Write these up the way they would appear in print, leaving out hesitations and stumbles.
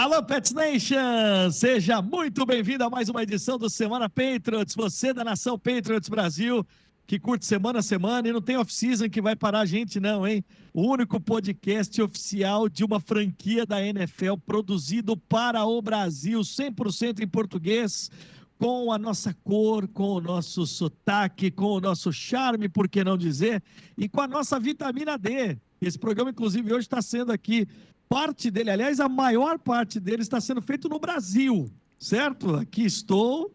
Alô, Pets Nation! Seja muito bem-vindo a mais uma edição do Semana Patriots. Você da Nação Patriots Brasil, que curte semana a semana e não tem off-season que vai parar a gente não, hein? O único podcast oficial de uma franquia da NFL produzido para o Brasil, 100% em português, com a nossa cor, com o nosso sotaque, com o nosso charme, por que não dizer, e com a nossa vitamina D. Esse programa, inclusive, hoje está sendo aqui, parte dele, aliás, a maior parte dele está sendo feito no Brasil, certo? Aqui estou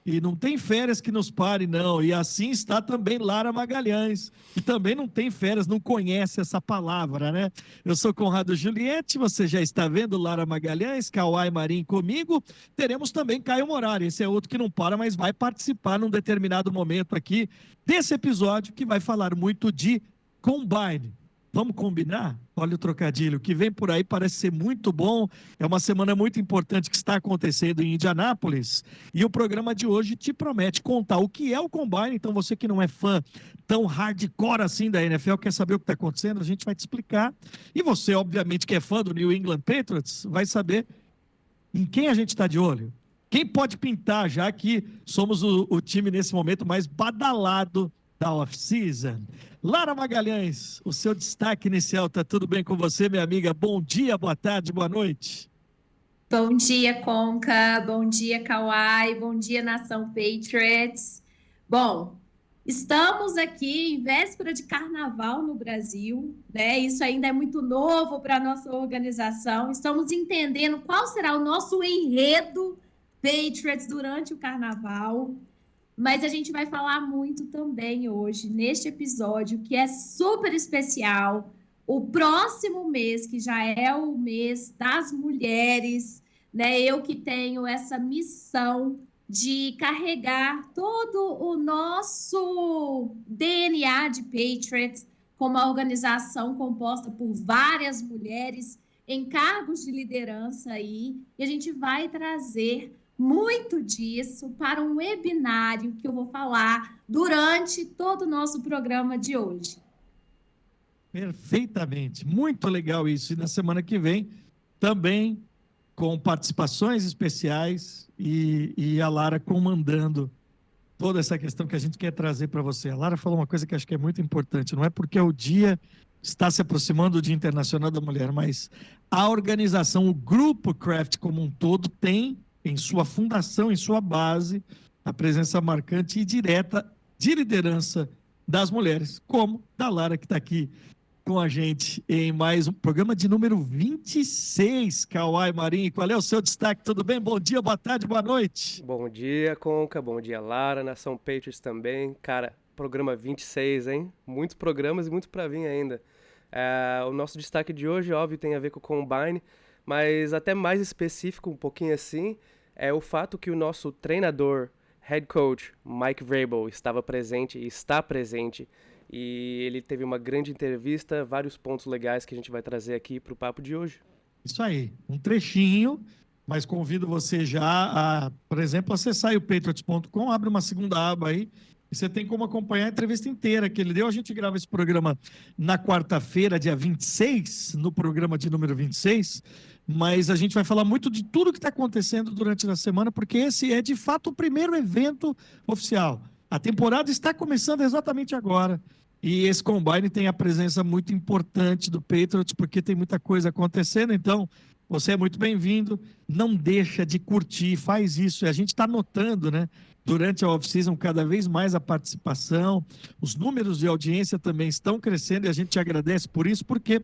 e não tem férias que nos pare, não. E assim está também Lara Magalhães, que também não tem férias, não conhece essa palavra, né? Eu sou Conrado Juliette, você já está vendo Lara Magalhães, Kawhi Marim comigo. Teremos também Caio Morari, esse é outro que não para, mas vai participar num determinado momento aqui desse episódio que vai falar muito de Combine. Vamos combinar? Olha o trocadilho, o que vem por aí parece ser muito bom, é uma semana muito importante que está acontecendo em Indianápolis, e o programa de hoje te promete contar o que é o Combine. Então você que não é fã tão hardcore assim da NFL, quer saber o que está acontecendo, a gente vai te explicar, e você obviamente que é fã do New England Patriots, vai saber em quem a gente está de olho, quem pode pintar, já que somos o time nesse momento mais badalado da off-season. Lara Magalhães, o seu destaque inicial, tá tudo bem com você, minha amiga? Bom dia, boa tarde, boa noite. Bom dia, Conca. Bom dia, Kawhi. Bom dia, Nação Patriots. Bom, estamos aqui em véspera de carnaval no Brasil, né? Isso ainda é muito novo para a nossa organização. Estamos entendendo qual será o nosso enredo Patriots durante o carnaval. Mas a gente vai falar muito também hoje, neste episódio, que é super especial. O próximo mês, que já é o mês das mulheres, né? Eu que tenho essa missão de carregar todo o nosso DNA de Patriots, como uma organização composta por várias mulheres em cargos de liderança aí, e a gente vai trazer muito disso para um webinário que eu vou falar durante todo o nosso programa de hoje. Perfeitamente, muito legal isso. E na semana que vem, também com participações especiais e a Lara comandando toda essa questão que a gente quer trazer para você. A Lara falou uma coisa que acho que é muito importante, não é porque o dia está se aproximando do Dia Internacional da Mulher, mas a organização, o Grupo Kraft como um todo tem em sua fundação, em sua base, a presença marcante e direta de liderança das mulheres, como da Lara, que está aqui com a gente em mais um programa de número 26, Kawhi Marim. Qual é o seu destaque? Tudo bem? Bom dia, boa tarde, boa noite. Bom dia, Conca, bom dia, Lara, Nação Patriots também. Cara, programa 26, hein? Muitos programas e muito para vir ainda. O nosso destaque de hoje, óbvio, tem a ver com o Combine, mas até mais específico, um pouquinho assim, é o fato que o nosso treinador, head coach, Mike Vrabel, estava presente e está presente. E ele teve uma grande entrevista, vários pontos legais que a gente vai trazer aqui para o papo de hoje. Isso aí, um trechinho, mas convido você já a, por exemplo, acessar o patriots.com, abre uma segunda aba aí, e você tem como acompanhar a entrevista inteira que ele deu. A gente grava esse programa na quarta-feira, dia 26, no programa de número 26, mas a gente vai falar muito de tudo que está acontecendo durante a semana, porque esse é, de fato, o primeiro evento oficial. A temporada está começando exatamente agora, e esse Combine tem a presença muito importante do Patriots, porque tem muita coisa acontecendo. Então, você é muito bem-vindo, não deixa de curtir, faz isso. E a gente está notando, né, durante a off-season, cada vez mais a participação, os números de audiência também estão crescendo, e a gente te agradece por isso, porque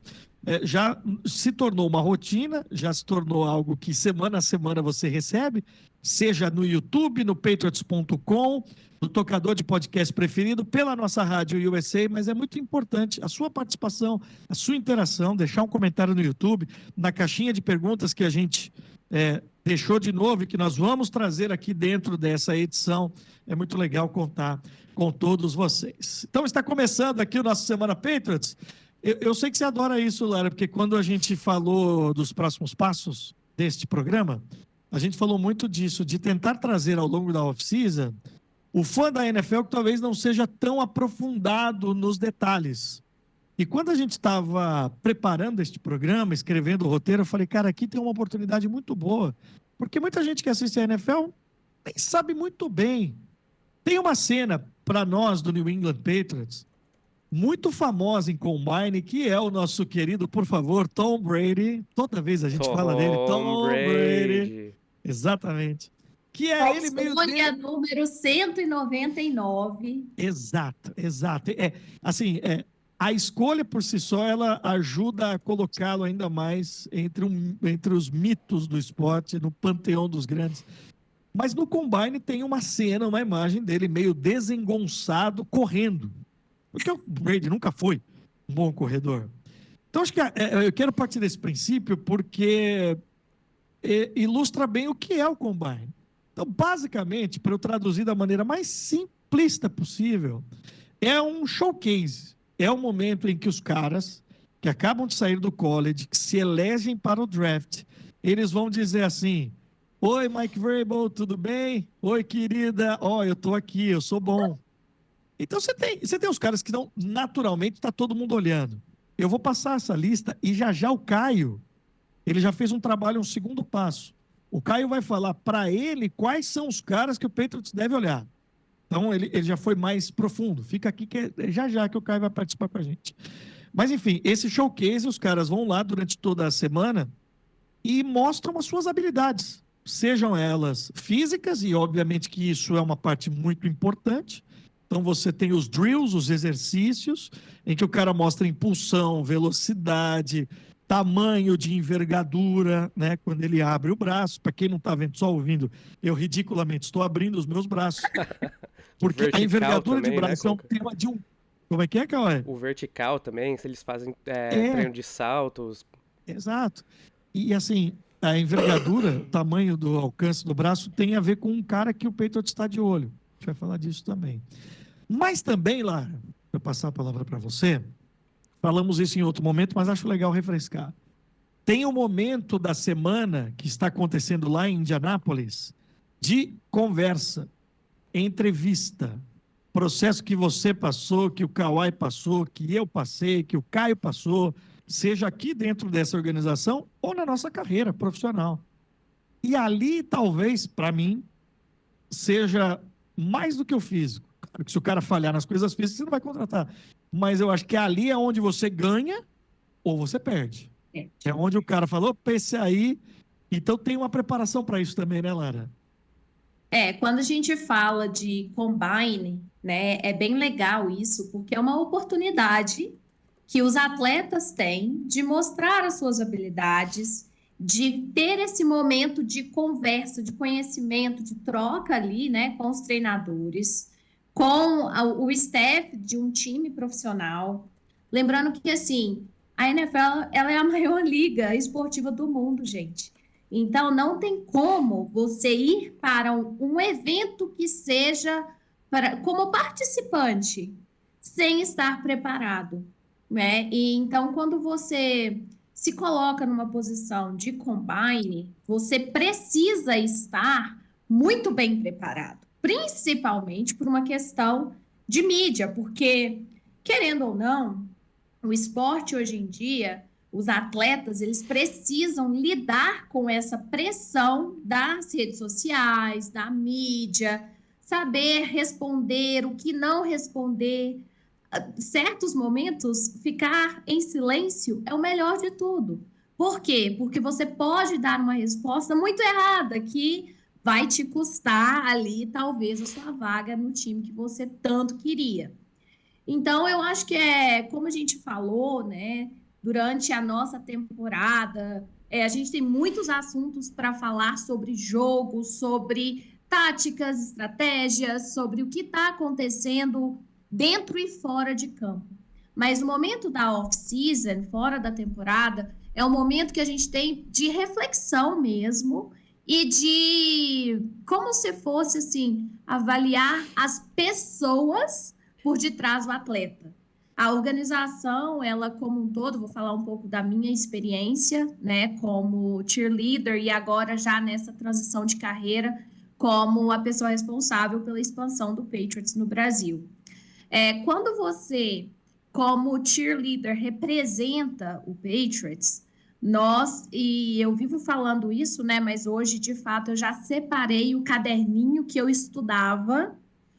já se tornou uma rotina, já se tornou algo que semana a semana você recebe, seja no YouTube, no patriots.com, no tocador de podcast preferido, pela nossa rádio USA, mas é muito importante a sua participação, a sua interação, deixar um comentário no YouTube, na caixinha de perguntas que a gente deixou de novo e que nós vamos trazer aqui dentro dessa edição. É muito legal contar com todos vocês. Então está começando aqui o nosso Semana Patriots. Eu sei que você adora isso, Lara, porque quando a gente falou dos próximos passos deste programa, a gente falou muito disso, de tentar trazer ao longo da off-season o fã da NFL que talvez não seja tão aprofundado nos detalhes. E quando a gente estava preparando este programa, escrevendo o roteiro, eu falei, cara, aqui tem uma oportunidade muito boa, porque muita gente que assiste a NFL nem sabe muito bem. Tem uma cena para nós do New England Patriots muito famosa em Combine, que é o nosso querido, por favor, Tom Brady. Toda vez a gente fala dele, Tom Brady. Exatamente. Que é ele meio escolha número 199. Exato. Assim, a escolha por si só, ela ajuda a colocá-lo ainda mais entre os mitos do esporte, no panteão dos grandes. Mas no Combine tem uma cena, uma imagem dele meio desengonçado, correndo. Porque o Brady nunca foi um bom corredor. Então, acho que eu quero partir desse princípio porque ilustra bem o que é o Combine. Então, basicamente, para eu traduzir da maneira mais simplista possível, é um showcase. É o momento em que os caras que acabam de sair do college, que se elegem para o draft, eles vão dizer assim: oi, Mike Vrabel, tudo bem? Oi, querida, eu tô aqui, eu sou bom. Então você tem os caras que não, naturalmente está todo mundo olhando. Eu vou passar essa lista e já o Caio, ele já fez um trabalho, um segundo passo. O Caio vai falar para ele quais são os caras que o Patriots deve olhar. Então ele já foi mais profundo. Fica aqui que já que o Caio vai participar com a gente. Mas enfim, esse showcase, os caras vão lá durante toda a semana e mostram as suas habilidades. Sejam elas físicas, e obviamente que isso é uma parte muito importante. Então você tem os drills, os exercícios, em que o cara mostra impulsão, velocidade, tamanho de envergadura, né? Quando ele abre o braço. Para quem não está vendo, só ouvindo, eu ridiculamente estou abrindo os meus braços. Porque a envergadura também, de braço, né, é um tema de um... Como é que é, Cauê? O vertical também, se eles fazem treino de saltos. Exato. E assim, a envergadura, o tamanho do alcance do braço tem a ver com um cara que o Patriots está de olho. A gente vai falar disso também. Mas também, Lara, eu passar a palavra para você, falamos isso em outro momento, mas acho legal refrescar. Tem um momento da semana que está acontecendo lá em Indianápolis de conversa, entrevista, processo que você passou, que o Kawhi passou, que eu passei, que o Caio passou, seja aqui dentro dessa organização ou na nossa carreira profissional. E ali, talvez, para mim, seja mais do que o físico. Claro que se o cara falhar nas coisas físicas, você não vai contratar. Mas eu acho que ali é onde você ganha ou você perde. É onde o cara falou, esse aí... Então tem uma preparação para isso também, né, Lara? Quando a gente fala de combine, né, é bem legal isso, porque é uma oportunidade que os atletas têm de mostrar as suas habilidades, de ter esse momento de conversa, de conhecimento, de troca ali, né, com os treinadores, com o staff de um time profissional. Lembrando que, assim, a NFL, ela é a maior liga esportiva do mundo, gente. Então, não tem como você ir para um evento que seja como participante, sem estar preparado, né? E então, quando você se coloca numa posição de combine, você precisa estar muito bem preparado, principalmente por uma questão de mídia, porque, querendo ou não, o esporte hoje em dia, os atletas, eles precisam lidar com essa pressão das redes sociais, da mídia, saber responder, o que não responder. Certos momentos, ficar em silêncio é o melhor de tudo. Por quê? Porque você pode dar uma resposta muito errada, que vai te custar ali, talvez, a sua vaga no time que você tanto queria. Então, eu acho que como a gente falou, né, durante a nossa temporada, a gente tem muitos assuntos para falar sobre jogo, sobre táticas, estratégias, sobre o que está acontecendo dentro e fora de campo. Mas o momento da off-season, fora da temporada, é um momento que a gente tem de reflexão mesmo e de, como se fosse, assim, avaliar as pessoas por detrás do atleta. A organização, ela como um todo, vou falar um pouco da minha experiência, né, como cheerleader e agora já nessa transição de carreira como a pessoa responsável pela expansão do Patriots no Brasil. Quando você como cheerleader representa o Patriots, e eu vivo falando isso, né? Mas hoje, de fato, eu já separei o caderninho que eu estudava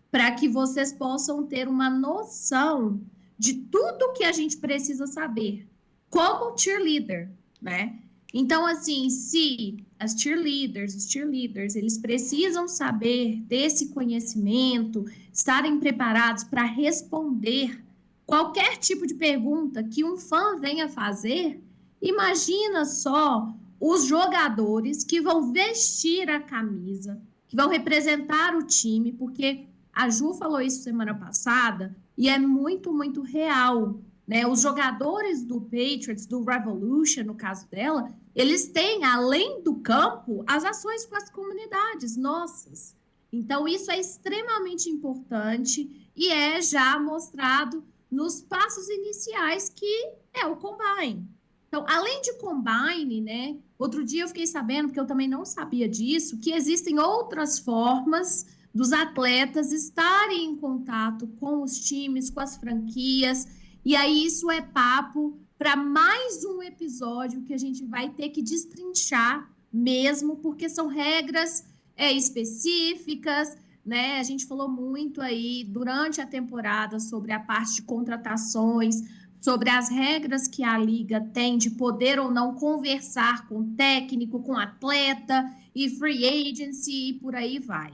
para que vocês possam ter uma noção de tudo que a gente precisa saber como cheerleader, né? Então, assim, se os cheerleaders, eles precisam saber desse conhecimento, estarem preparados para responder qualquer tipo de pergunta que um fã venha fazer, imagina só os jogadores que vão vestir a camisa, que vão representar o time, porque a Ju falou isso semana passada e é muito, muito real, né? Os jogadores do Patriots, do Revolution, no caso dela, eles têm, além do campo, as ações com as comunidades nossas. Então, isso é extremamente importante e é já mostrado nos passos iniciais, que é o Combine. Então, além de Combine, né? Outro dia eu fiquei sabendo, porque eu também não sabia disso, que existem outras formas dos atletas estarem em contato com os times, com as franquias, e aí isso é papo para mais um episódio que a gente vai ter que destrinchar mesmo, porque são regras específicas, né? A gente falou muito aí durante a temporada sobre a parte de contratações, sobre as regras que a liga tem de poder ou não conversar com o técnico, com o atleta e free agency e por aí vai.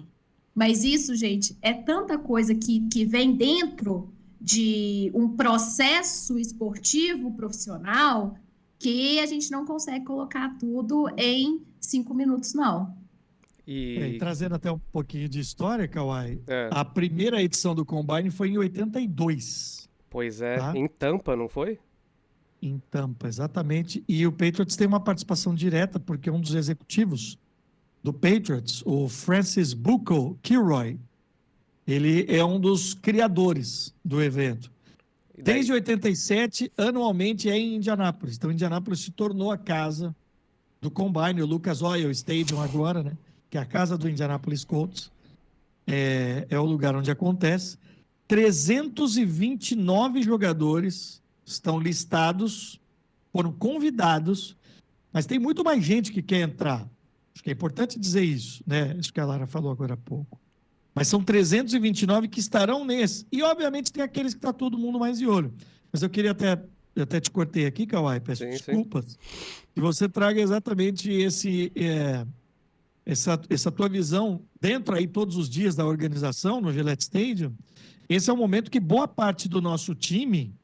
Mas isso, gente, é tanta coisa que vem dentro de um processo esportivo profissional que a gente não consegue colocar tudo em 5 minutos, não. E trazendo até um pouquinho de história, Kawhi, É. a primeira edição do Combine foi em 82. Pois é, Tá? em Tampa, não foi? Em Tampa, exatamente. E o Patriots tem uma participação direta, porque um dos executivos do Patriots, o Francis Bucco Kilroy, ele é um dos criadores do evento. E daí- Desde 87, anualmente é em Indianápolis. Então, Indianápolis se tornou a casa do Combine, o Lucas Oil Stadium agora, né? Que é a casa do Indianapolis Colts. É o lugar onde acontece. 329 jogadores estão listados, foram convidados, mas tem muito mais gente que quer entrar. Acho que é importante dizer isso, né? Isso que a Lara falou agora há pouco. Mas são 329 que estarão nesse. E, obviamente, tem aqueles que está todo mundo mais de olho. Mas eu queria eu até te cortei aqui, Kawhi, peço Sim, desculpas, que você traga exatamente essa tua visão dentro aí todos os dias da organização no Gillette Stadium. Esse é o momento que boa parte do nosso time,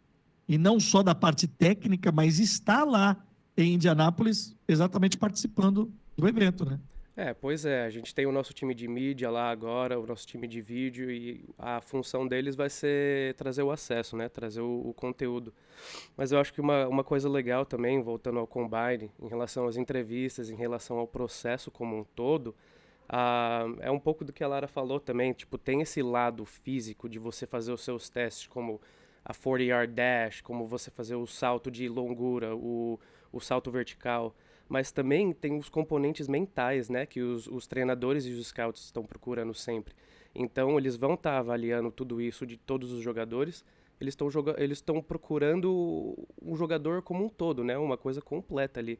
e não só da parte técnica, mas está lá em Indianápolis exatamente participando do evento, né? Pois é, a gente tem o nosso time de mídia lá agora, o nosso time de vídeo, e a função deles vai ser trazer o acesso, né? Trazer o conteúdo. Mas eu acho que uma coisa legal também, voltando ao Combine, em relação às entrevistas, em relação ao processo como um todo, é um pouco do que a Lara falou também, tipo, tem esse lado físico de você fazer os seus testes, como a 40-yard dash, como você fazer o salto de longura, o salto vertical, mas também tem os componentes mentais, né, que os treinadores e os scouts estão procurando sempre. Então, eles vão estar avaliando tudo isso de todos os jogadores, eles estão procurando um jogador como um todo, né, uma coisa completa ali.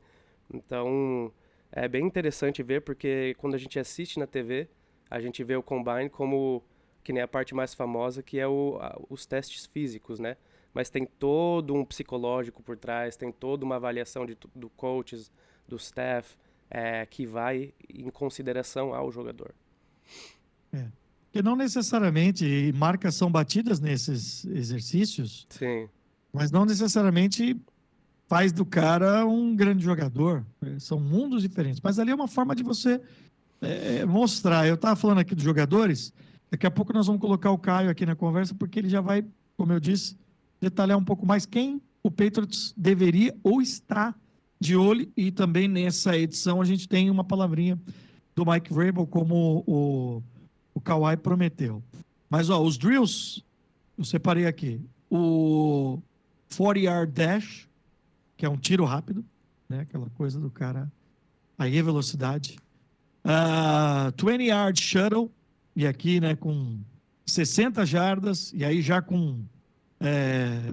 Então, é bem interessante ver, porque quando a gente assiste na TV, a gente vê o Combine como, que nem a parte mais famosa, que é os testes físicos, né? Mas tem todo um psicológico por trás, tem toda uma avaliação do coaches, do staff, que vai em consideração ao jogador. Porque não necessariamente marcas são batidas nesses exercícios, Sim, mas não necessariamente faz do cara um grande jogador. São mundos diferentes. Mas ali é uma forma de você mostrar. Eu estava falando aqui dos jogadores, daqui a pouco nós vamos colocar o Caio aqui na conversa, porque ele já vai, como eu disse, detalhar um pouco mais quem o Patriots deveria ou está de olho, e também nessa edição a gente tem uma palavrinha do Mike Vrabel, como o Kawhi prometeu. Mas, os drills, eu separei aqui. O 40-yard dash, que é um tiro rápido, né? Aquela coisa do cara, aí é velocidade. 20-yard shuttle, e aqui, né, com 60 jardas, e aí já com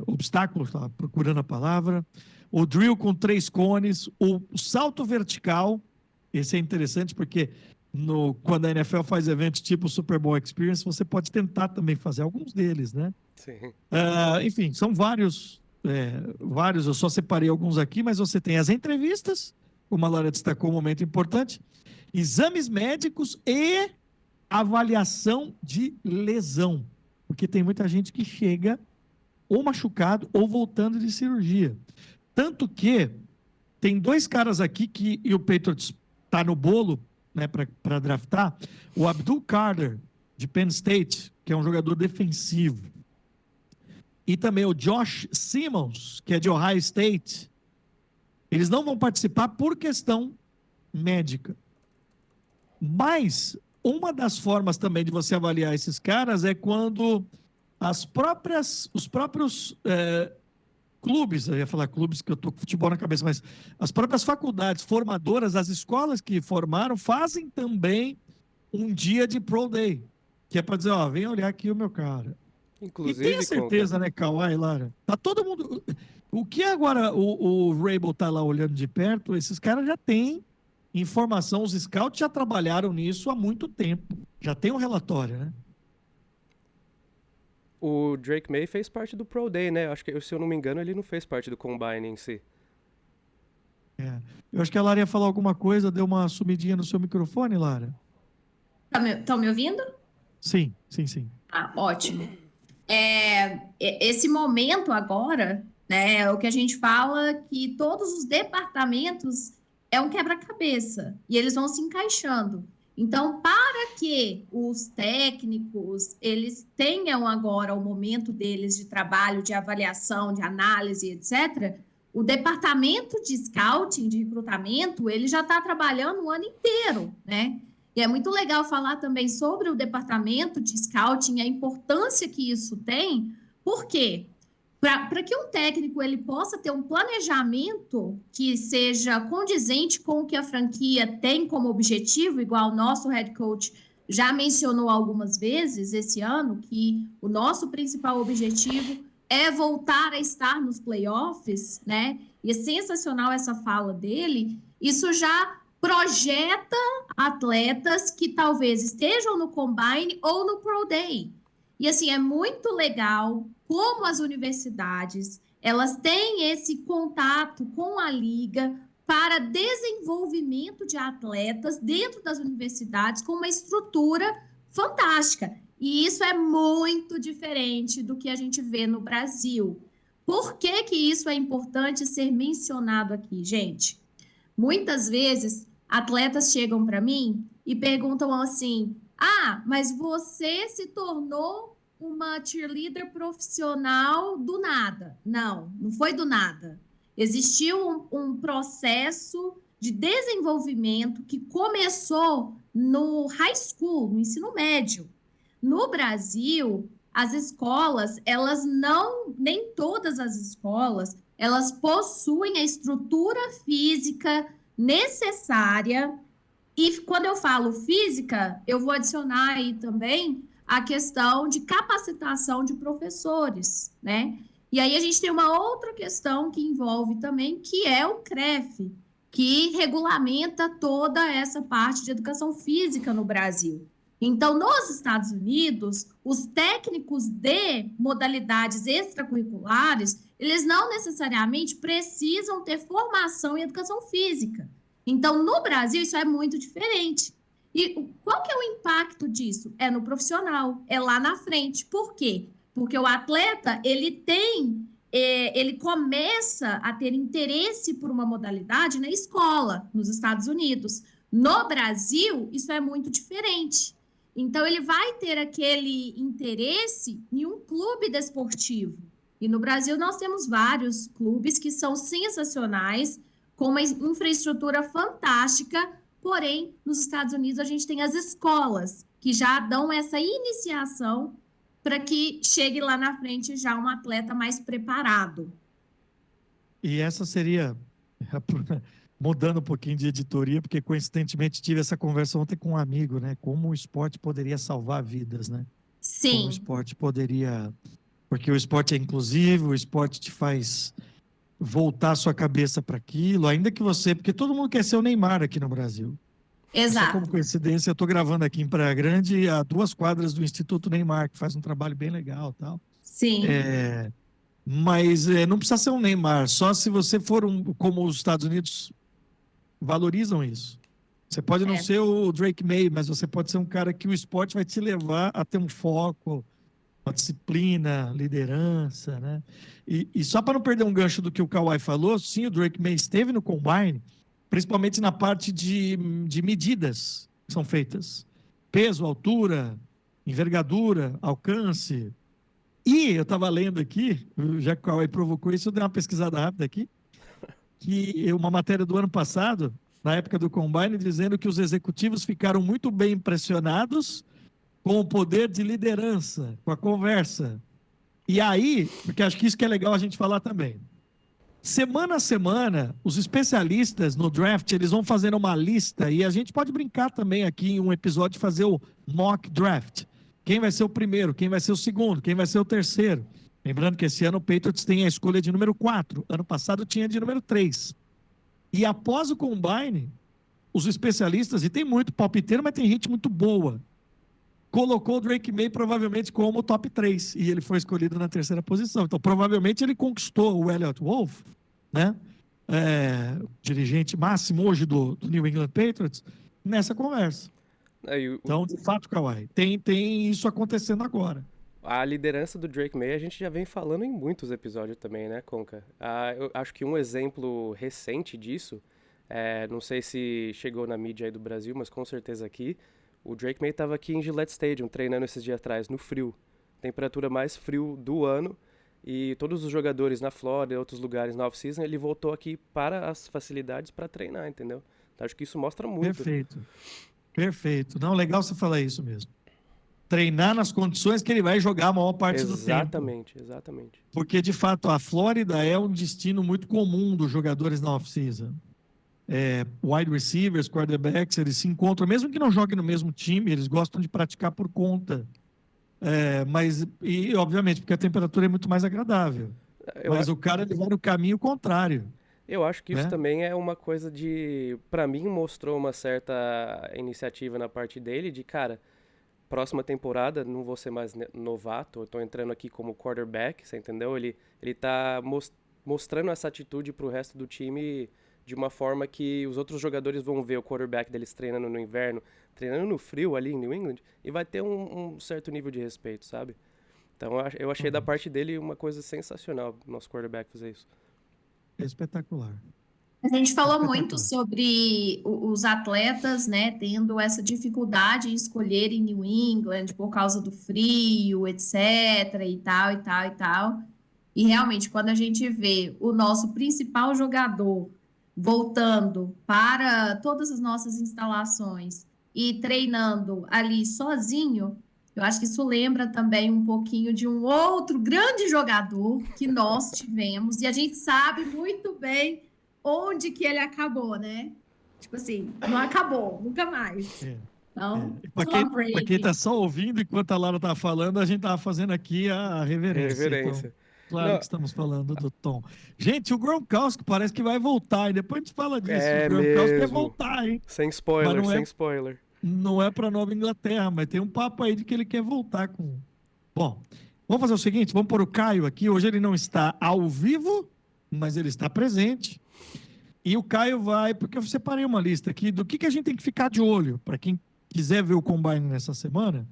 obstáculo, estava procurando a palavra, o drill com 3 cones, o salto vertical, esse é interessante porque quando a NFL faz eventos tipo o Super Bowl Experience, você pode tentar também fazer alguns deles, né? Sim. Enfim, são vários, eu só separei alguns aqui, mas você tem as entrevistas, como a Lara destacou, um momento importante, exames médicos e avaliação de lesão, porque tem muita gente que chega ou machucado ou voltando de cirurgia. Tanto que tem 2 caras aqui e o Patriots está no bolo, né, para draftar, o Abdul Carter, de Penn State, que é um jogador defensivo, e também o Josh Simmons, que é de Ohio State. Eles não vão participar por questão médica. Mas uma das formas também de você avaliar esses caras é quando os próprios clubes, eu ia falar clubes que eu estou com futebol na cabeça, mas as próprias faculdades formadoras, as escolas que formaram, fazem também um dia de Pro Day, que é para dizer, ó, vem olhar aqui o meu cara. Inclusive, e tenha certeza, né, Kawhi, Lara? Tá todo mundo... O que agora o Rabel tá lá olhando de perto, esses caras já têm informação, os scouts já trabalharam nisso há muito tempo. Já tem um relatório, né? O Drake May fez parte do Pro Day, né? Acho que, se eu não me engano, ele não fez parte do Combine em si. Eu acho que a Lara ia falar alguma coisa, deu uma sumidinha no seu microfone, Lara. Estão me ouvindo? Sim, sim, sim. Ótimo. Esse momento agora, né, é o que a gente fala que todos os departamentos é um quebra-cabeça e eles vão se encaixando. Então, para que os técnicos, eles tenham agora o momento deles de trabalho, de avaliação, de análise, etc., o departamento de scouting, de recrutamento, ele já está trabalhando o ano inteiro, né? E é muito legal falar também sobre o departamento de scouting, a importância que isso tem, por quê? Para que um técnico ele possa ter um planejamento que seja condizente com o que a franquia tem como objetivo, igual o nosso head coach já mencionou algumas vezes esse ano, que o nosso principal objetivo é voltar a estar nos playoffs, né? E é sensacional essa fala dele. Isso já projeta atletas que talvez estejam no Combine ou no Pro Day. E assim, é muito legal como as universidades, elas têm esse contato com a liga para desenvolvimento de atletas dentro das universidades com uma estrutura fantástica. E isso é muito diferente do que a gente vê no Brasil. Por que que isso é importante ser mencionado aqui, gente? Muitas vezes, atletas chegam para mim e perguntam assim, mas você se tornou uma cheerleader profissional do nada. Não foi do nada. Existiu um processo de desenvolvimento que começou no high school, no ensino médio. No Brasil, as escolas, nem todas as escolas, elas possuem a estrutura física necessária. E quando eu falo física, eu vou adicionar aí também a questão de capacitação de professores, né? E aí a gente tem uma outra questão que envolve também, que é o CREF, que regulamenta toda essa parte de educação física no Brasil. Então, nos Estados Unidos, os técnicos de modalidades extracurriculares, eles não necessariamente precisam ter formação em educação física. Então, no Brasil, isso é muito diferente. E qual que é o impacto disso? É no profissional, é lá na frente. Por quê? Porque o atleta, ele começa a ter interesse por uma modalidade na escola, nos Estados Unidos. No Brasil, isso é muito diferente. Então, ele vai ter aquele interesse em um clube desportivo. E no Brasil, nós temos vários clubes que são sensacionais, com uma infraestrutura fantástica, porém, nos Estados Unidos, a gente tem as escolas, que já dão essa iniciação para que chegue lá na frente já um atleta mais preparado. E essa seria, mudando um pouquinho de editoria, porque coincidentemente tive essa conversa ontem com um amigo, né? Como o esporte poderia salvar vidas, né? Sim. Como o esporte poderia porque o esporte é inclusivo, o esporte te faz voltar a sua cabeça para aquilo, ainda que você... Porque todo mundo quer ser o Neymar aqui no Brasil. Só como Exato. coincidência, eu estou gravando aqui em Praia Grande, a 2 quadras do Instituto Neymar, que faz um trabalho bem legal e tal. Sim, Mas não precisa ser um Neymar, só se você for como os Estados Unidos valorizam isso. Você pode não é. ser o Drake May, mas você pode ser um cara que o esporte vai te levar a ter um foco, uma disciplina, liderança, né? E só para não perder um gancho do que o Kawhi falou, sim, o Drake May esteve no Combine, principalmente na parte de medidas que são feitas. Peso, altura, envergadura, alcance. E eu estava lendo aqui, já que o Kawhi provocou isso, eu dei uma pesquisada rápida aqui, que uma matéria do ano passado, na época do Combine, dizendo que os executivos ficaram muito bem impressionados com o poder de liderança, com a conversa. E aí, porque acho que isso que é legal a gente falar também. Semana a semana, os especialistas no draft, eles vão fazendo uma lista e a gente pode brincar também aqui em um episódio, fazer o mock draft. Quem vai ser o primeiro, quem vai ser o segundo, quem vai ser o terceiro. Lembrando que esse ano o Patriots tem a escolha de número 4. Ano passado tinha de número 3. E após o Combine, os especialistas, e tem muito palpiteiro, mas tem gente muito boa, colocou o Drake May provavelmente como top 3. E ele foi escolhido na 3ª posição. Então, provavelmente ele conquistou o Elliott Wolf, né? Dirigente máximo hoje do New England Patriots, nessa conversa. Então, de fato, Kawhi, tem isso acontecendo agora. A liderança do Drake May a gente já vem falando em muitos episódios também, né, Conca? Eu acho que um exemplo recente disso, não sei se chegou na mídia aí do Brasil, mas com certeza aqui, o Drake May estava aqui em Gillette Stadium treinando esses dias atrás, no frio. Temperatura mais frio do ano. E todos os jogadores na Flórida e outros lugares na off-season, ele voltou aqui para as facilidades para treinar, entendeu? Então acho que isso mostra muito. Perfeito. Perfeito. Não, legal você falar isso mesmo. Treinar nas condições que ele vai jogar a maior parte do tempo. Exatamente. Porque, de fato, a Flórida é um destino muito comum dos jogadores na off-season. Wide receivers, quarterbacks, eles se encontram, mesmo que não joguem no mesmo time, eles gostam de praticar por conta. E obviamente, porque a temperatura é muito mais agradável. Mas o cara ele vai no caminho contrário. Eu acho que isso né? também é uma coisa pra mim, mostrou uma certa iniciativa na parte dele, de, cara, próxima temporada não vou ser mais novato, eu tô entrando aqui como quarterback, você entendeu? Ele tá mostrando essa atitude pro resto do time de uma forma que os outros jogadores vão ver o quarterback deles treinando no inverno, treinando no frio ali em New England, e vai ter um certo nível de respeito, sabe? Então eu achei da parte dele uma coisa sensacional, nosso quarterback fazer isso. É espetacular. A gente falou muito sobre os atletas, né, tendo essa dificuldade em escolher em New England por causa do frio, etc, e tal. E realmente, quando a gente vê o nosso principal jogador voltando para todas as nossas instalações e treinando ali sozinho, eu acho que isso lembra também um pouquinho de um outro grande jogador que nós tivemos, e a gente sabe muito bem onde que ele acabou, né? Tipo assim, não acabou, nunca mais. Então, Para quem está só ouvindo, enquanto a Laura está falando, a gente estava fazendo aqui a reverência. Então, claro que estamos falando do Tom. Gente, o Gronkowski parece que vai voltar, e depois a gente fala disso. O Gronkowski quer voltar, hein? Sem spoiler. Não é para Nova Inglaterra, mas tem um papo aí de que ele quer voltar com... Bom, vamos fazer o seguinte, vamos pôr o Caio aqui. Hoje ele não está ao vivo, mas ele está presente. E o Caio vai, porque eu separei uma lista aqui do que a gente tem que ficar de olho, para quem quiser ver o Combine nessa semana.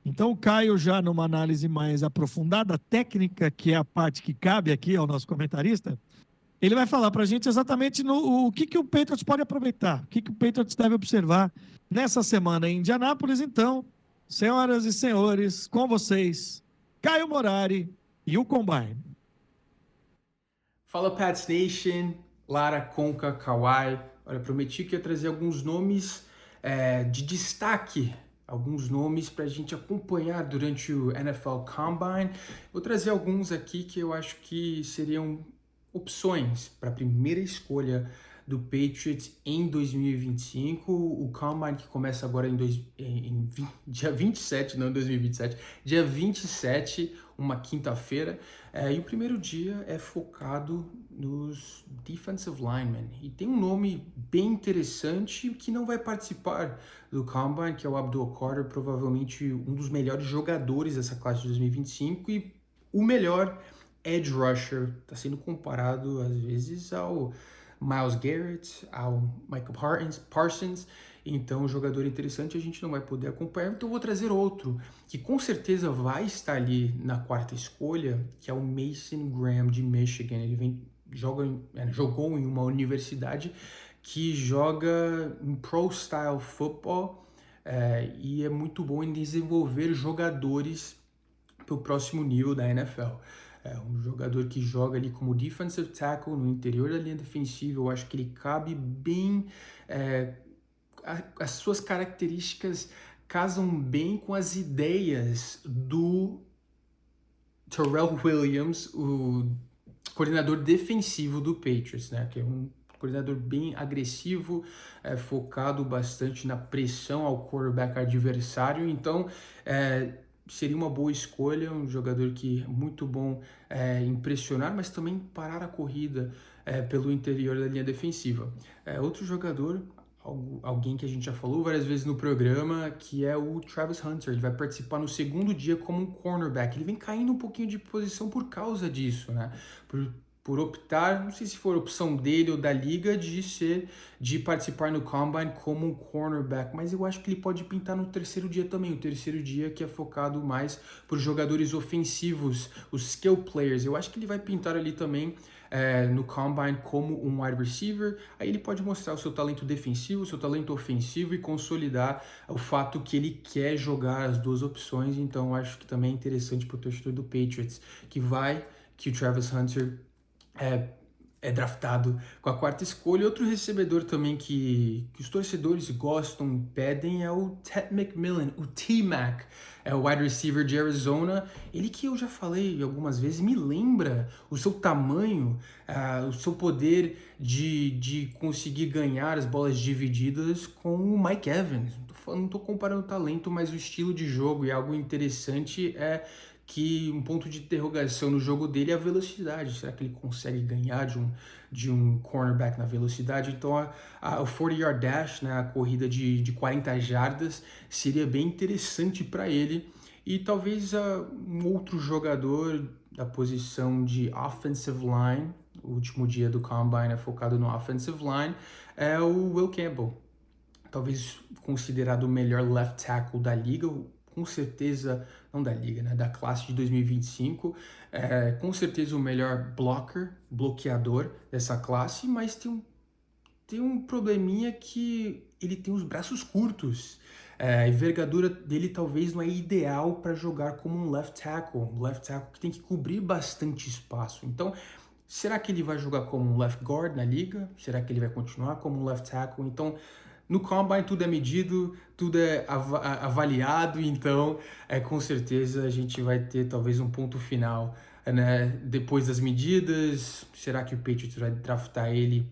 Então o Caio, já numa análise mais aprofundada, técnica, que é a parte que cabe aqui ao nosso comentarista, ele vai falar para a gente exatamente o que o Patriots pode aproveitar, o que o Patriots deve observar nessa semana em Indianápolis. Então, senhoras e senhores, com vocês, Caio Morari e o Combine. Fala, Pats Nation, Lara, Conca, Kawhi. Olha, prometi que ia trazer alguns nomes de destaque, alguns nomes para a gente acompanhar durante o NFL Combine. Vou trazer alguns aqui que eu acho que seriam opções para a primeira escolha do Patriots em 2025. O Combine que começa agora dia 27, não em 2027, dia 27, uma quinta-feira. E o primeiro dia é focado nos defensive linemen. E tem um nome bem interessante que não vai participar do Combine, que é o Abdul Carter, provavelmente um dos melhores jogadores dessa classe de 2025 e o melhor edge rusher. Está sendo comparado às vezes ao Myles Garrett, ao Michael Parsons. Então, um jogador interessante, a gente não vai poder acompanhar. Então, eu vou trazer outro, que com certeza vai estar ali na quarta escolha, que é o Mason Graham, de Michigan. Ele jogou em uma universidade que joga em pro-style football e é muito bom em desenvolver jogadores para o próximo nível da NFL. É um jogador que joga ali como defensive tackle no interior da linha defensiva. Eu acho que ele cabe bem, as suas características casam bem com as ideias do Terrell Williams, o coordenador defensivo do Patriots, né? Que é um coordenador bem agressivo, focado bastante na pressão ao quarterback adversário. Então, seria uma boa escolha, um jogador que é muito bom impressionar, mas também parar a corrida pelo interior da linha defensiva. Outro jogador, alguém que a gente já falou várias vezes no programa, que é o Travis Hunter. Ele vai participar no segundo dia como um cornerback. Ele vem caindo um pouquinho de posição por causa disso, né? Por optar, não sei se for opção dele ou da liga, de participar no Combine como um cornerback, mas eu acho que ele pode pintar no terceiro dia também, o terceiro dia que é focado mais por jogadores ofensivos, os skill players. Eu acho que ele vai pintar ali também no Combine como um wide receiver. Aí ele pode mostrar o seu talento defensivo, o seu talento ofensivo e consolidar o fato que ele quer jogar as duas opções. Então eu acho que também é interessante para o torcedor do Patriots que o Travis Hunter é draftado com a quarta escolha. Outro recebedor também que os torcedores gostam, pedem, é o Ted McMillan, o T-Mac, é o wide receiver de Arizona. Ele que eu já falei algumas vezes, me lembra o seu tamanho, o seu poder de conseguir ganhar as bolas divididas com o Mike Evans. Não tô comparando o talento, mas o estilo de jogo, e algo interessante que um ponto de interrogação no jogo dele é a velocidade. Será que ele consegue ganhar de um cornerback na velocidade? Então o 40-yard dash, né, a corrida de 40 jardas, seria bem interessante para ele. E talvez um outro jogador da posição de offensive line, o último dia do Combine é focado no offensive line, é o Will Campbell. Talvez considerado o melhor left tackle da liga, com certeza, não da liga, né, da classe de 2025, com certeza o melhor bloqueador dessa classe, mas tem um probleminha que ele tem os braços curtos. A envergadura dele talvez não é ideal para jogar como um left tackle que tem que cobrir bastante espaço. Então, será que ele vai jogar como um left guard na liga? Será que ele vai continuar como um left tackle? Então, no Combine tudo é medido, tudo é avaliado, então com certeza a gente vai ter talvez um ponto final, né? Depois das medidas. Será que o Patriots vai draftar ele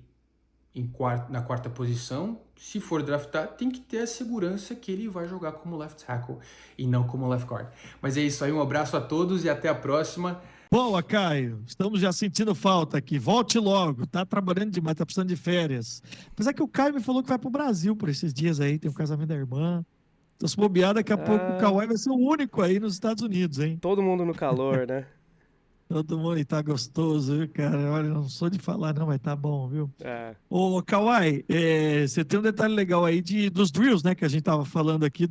na quarta posição? Se for draftar, tem que ter a segurança que ele vai jogar como left tackle e não como left guard. Mas é isso aí, um abraço a todos e até a próxima. Boa, Caio. Estamos já sentindo falta aqui. Volte logo. Tá trabalhando demais, tá precisando de férias. Apesar que o Caio me falou que vai pro Brasil por esses dias aí, tem o casamento da irmã. Tô se bobear, daqui a pouco o Kawhi vai ser o único aí nos Estados Unidos, hein? Todo mundo no calor, né? Todo mundo aí tá gostoso, viu, cara? Olha, não sou de falar não, mas tá bom, viu? É. Ô, Kawhi, você tem um detalhe legal aí dos drills, né? Que a gente tava falando aqui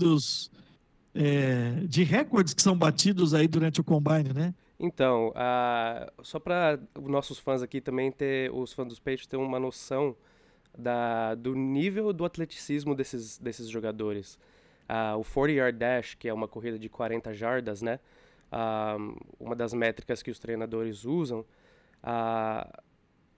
de recordes que são batidos aí durante o Combine, né? Então, só para os nossos fãs aqui também os fãs dos Patriots ter uma noção do nível do atleticismo desses jogadores. O 40-yard dash, que é uma corrida de 40 jardas, né? Uma das métricas que os treinadores usam,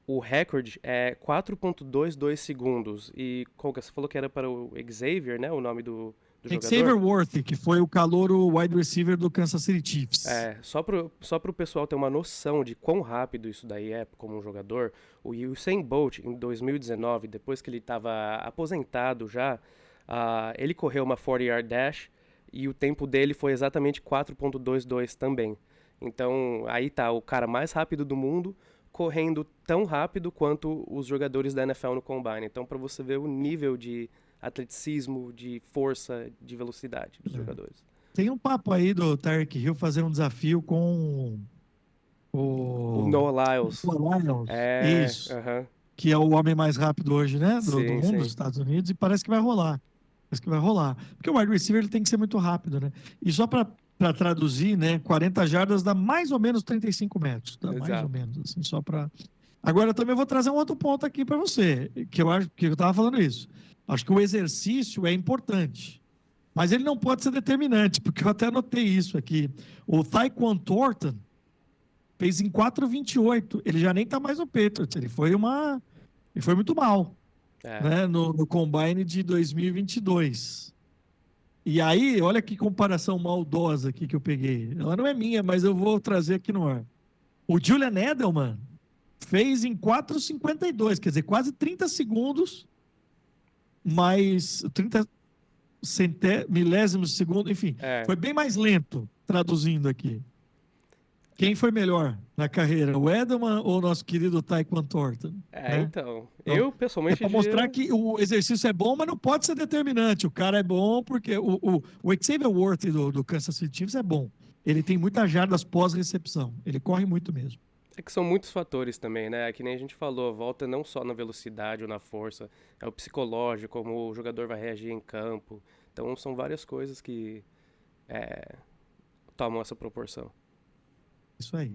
o recorde é 4.22 segundos. E, Conca, você falou que era para o Xavier, né? O nome do Xavier jogador. Worthy, que foi o calouro wide receiver do Kansas City Chiefs. Só para o pessoal ter uma noção de quão rápido isso daí é como um jogador, o Usain Bolt, em 2019, depois que ele estava aposentado já, ele correu uma 40-yard dash e o tempo dele foi exatamente 4.22 também. Então, aí tá o cara mais rápido do mundo, correndo tão rápido quanto os jogadores da NFL no Combine. Então, para você ver o nível de atleticismo, de força, de velocidade dos jogadores. Tem um papo aí do Tyreek Hill fazer um desafio com O Noah Lyles. Noah Lyles. Isso. Que é o homem mais rápido hoje, né? Do mundo, dos Estados Unidos, e parece que vai rolar. Porque o wide receiver ele tem que ser muito rápido, né? E só para traduzir, né? 40 jardas dá mais ou menos 35 metros. Dá mais ou menos, assim, só para... Agora, eu também vou trazer um outro ponto aqui para você, que eu acho que eu estava falando isso. Acho que o exercício é importante, mas ele não pode ser determinante, porque eu até anotei isso aqui. O Tyquan Thornton fez em 4,28. Ele já nem está mais no Patriots. Ele foi muito mal, né, no Combine de 2022. E aí, olha que comparação maldosa aqui que eu peguei. Ela não é minha, mas eu vou trazer aqui no ar. O Julian Edelman fez em 4,52, quer dizer, quase 30 segundos, mais 30 milésimos de segundo, enfim. Foi bem mais lento, traduzindo aqui. Quem foi melhor na carreira, o Edelman ou o nosso querido Tyquan Thornton? Então, eu pessoalmente... para mostrar que o exercício é bom, mas não pode ser determinante. O cara é bom porque o Xavier Worthy do Kansas City Chiefs é bom. Ele tem muitas jardas pós-recepção. Ele corre muito mesmo. É que são muitos fatores também, né? Que nem a gente falou, volta não só na velocidade ou na força, é o psicológico, como o jogador vai reagir em campo. Então, são várias coisas que tomam essa proporção. Isso aí.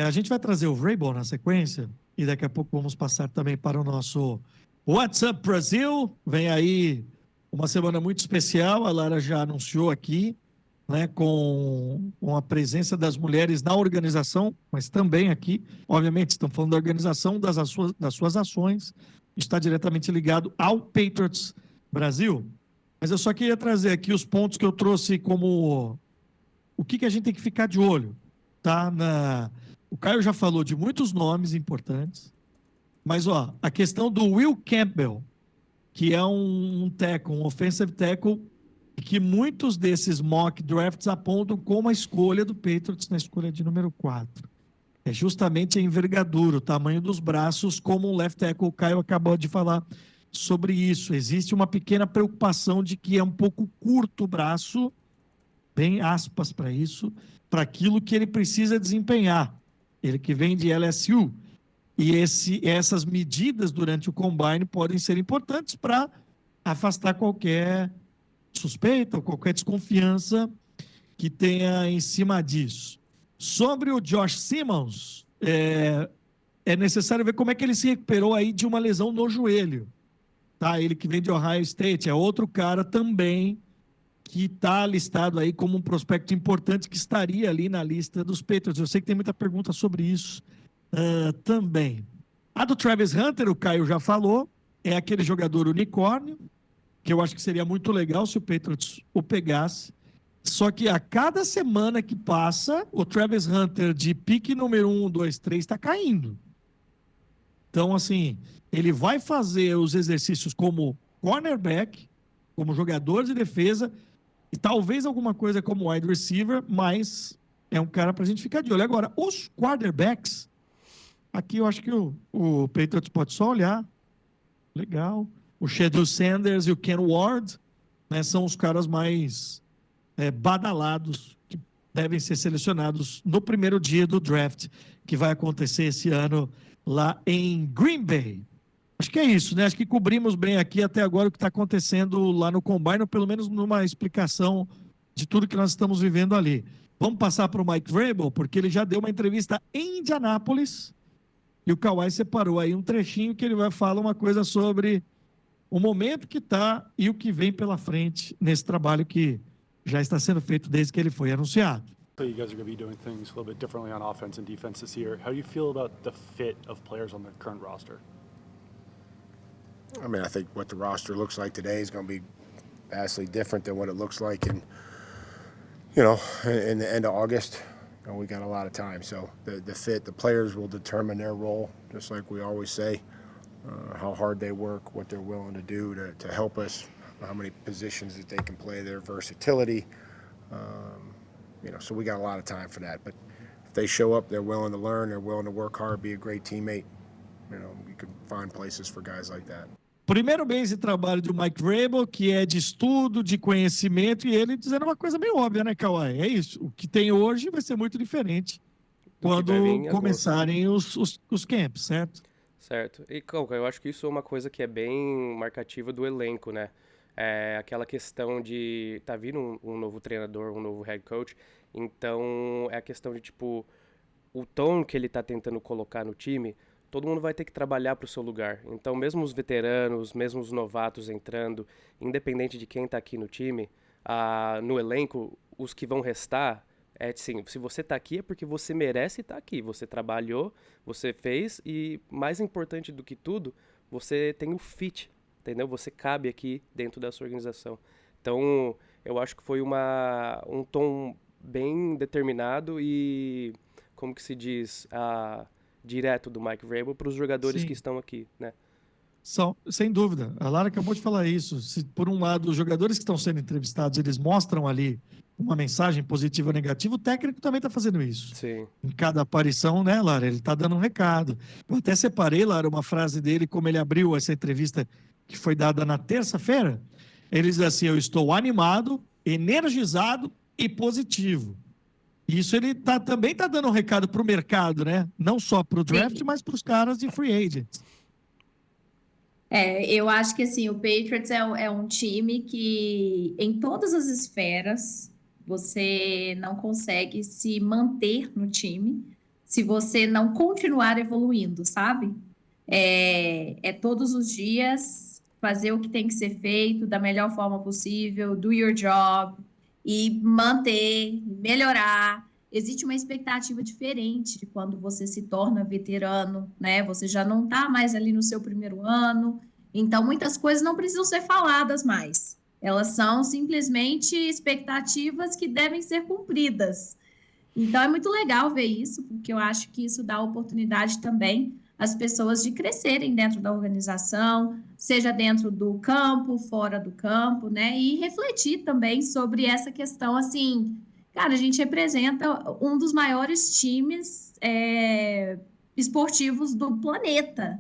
A gente vai trazer o Vrabel na sequência e daqui a pouco vamos passar também para o nosso What's Up Brasil. Vem aí uma semana muito especial, a Lara já anunciou aqui, né, com a presença das mulheres na organização, mas também aqui, obviamente, estamos falando da organização das suas ações, está diretamente ligado ao Patriots Brasil. Mas eu só queria trazer aqui os pontos que eu trouxe como o que a gente tem que ficar de olho. O Caio já falou de muitos nomes importantes, mas a questão do Will Campbell, que é um tackle, um offensive tackle, que muitos desses mock drafts apontam como a escolha do Patriots na escolha de número 4. É justamente a envergadura, o tamanho dos braços, como um left tackle. O Caio acabou de falar sobre isso. Existe uma pequena preocupação de que é um pouco curto o braço, bem aspas para isso, para aquilo que ele precisa desempenhar. Ele que vem de LSU. E essas medidas durante o Combine podem ser importantes para afastar qualquer suspeita ou qualquer desconfiança que tenha em cima disso. Sobre o Josh Simmons, é necessário ver como é que ele se recuperou aí de uma lesão no joelho. Ele que vem de Ohio State, é outro cara também que está listado aí como um prospecto importante que estaria ali na lista dos Patriots. Eu sei que tem muita pergunta sobre isso também. A do Travis Hunter, o Caio já falou, é aquele jogador unicórnio, que eu acho que seria muito legal se o Patriots o pegasse. Só que a cada semana que passa, o Travis Hunter de pique número 1, 2, 3 está caindo. Então, assim, ele vai fazer os exercícios como cornerback, como jogador de defesa, e talvez alguma coisa como wide receiver, mas é um cara para a gente ficar de olho. Agora, os quarterbacks, aqui eu acho que o Patriots pode só olhar. Legal. O Shedeur Sanders e o Ken Ward, né, são os caras mais badalados que devem ser selecionados no primeiro dia do draft, que vai acontecer esse ano lá em Green Bay. Acho que é isso, né? Acho que cobrimos bem aqui até agora o que está acontecendo lá no Combine, ou pelo menos numa explicação de tudo que nós estamos vivendo ali. Vamos passar para o Mike Vrabel, porque ele já deu uma entrevista em Indianápolis e o Kawhi separou aí um trechinho que ele vai falar uma coisa sobre o momento que está e o que vem pela frente nesse trabalho que já está sendo feito desde que ele foi anunciado. So you guys are going to be doing things a little bit differently on offense and defense this year. How do you feel about the fit of players on the current roster? I mean, I think what the roster looks like today is going to be vastly different than what it looks like in the end of August. We got a lot of time, so the fit, the players will determine their role, just like we always say, how hard they work, what they're willing to do to help us, how many positions that they can play, their versatility. So we got a lot of time for that. But if they show up, they're willing to learn, they're willing to work hard, be a great teammate. You can find places for guys like that. Primeiro mês de trabalho do Mike Vrabel, que é de estudo, de conhecimento, e ele dizendo uma coisa meio óbvia, né, Kawhi? É isso. O que tem hoje vai ser muito diferente quando começarem os camps, certo? Certo. E, Conca, eu acho que isso é uma coisa que é bem marcativa do elenco, né? É aquela questão de tá vindo um novo treinador, um novo head coach, então é a questão de, tipo, o tom que ele tá tentando colocar no time, todo mundo vai ter que trabalhar para o seu lugar. Então, mesmo os veteranos, mesmo os novatos entrando, independente de quem tá aqui no time, no elenco, os que vão restar, é assim, se você tá aqui é porque você merece estar aqui, você trabalhou, você fez e, mais importante do que tudo, você tem o fit, entendeu? Você cabe aqui dentro dessa organização. Então, eu acho que foi um tom bem determinado e, como que se diz, direto do Mike Vrabel para os jogadores que estão aqui, né? Sem dúvida. A Lara acabou de falar isso. Se, por um lado, os jogadores que estão sendo entrevistados, eles mostram ali uma mensagem positiva ou negativa, o técnico também está fazendo isso. Sim. Em cada aparição, né, Lara? Ele está dando um recado. Eu até separei, Lara, uma frase dele, como ele abriu essa entrevista que foi dada na terça-feira. Ele diz assim: eu estou animado, energizado e positivo. Isso ele também está dando um recado para o mercado, né? Não só para o draft, mas para os caras de free agents. Eu acho que assim, o Patriots é um time que, em todas as esferas, você não consegue se manter no time se você não continuar evoluindo, sabe? Todos os dias fazer o que tem que ser feito da melhor forma possível, do your job, e manter, melhorar. Existe uma expectativa diferente de quando você se torna veterano, né? Você já não está mais ali no seu primeiro ano, então muitas coisas não precisam ser faladas mais. Elas são simplesmente expectativas que devem ser cumpridas. Então é muito legal ver isso, porque eu acho que isso dá oportunidade também às pessoas de crescerem dentro da organização, seja dentro do campo, fora do campo, né? E refletir também sobre essa questão, assim, cara, a gente representa um dos maiores times esportivos do planeta.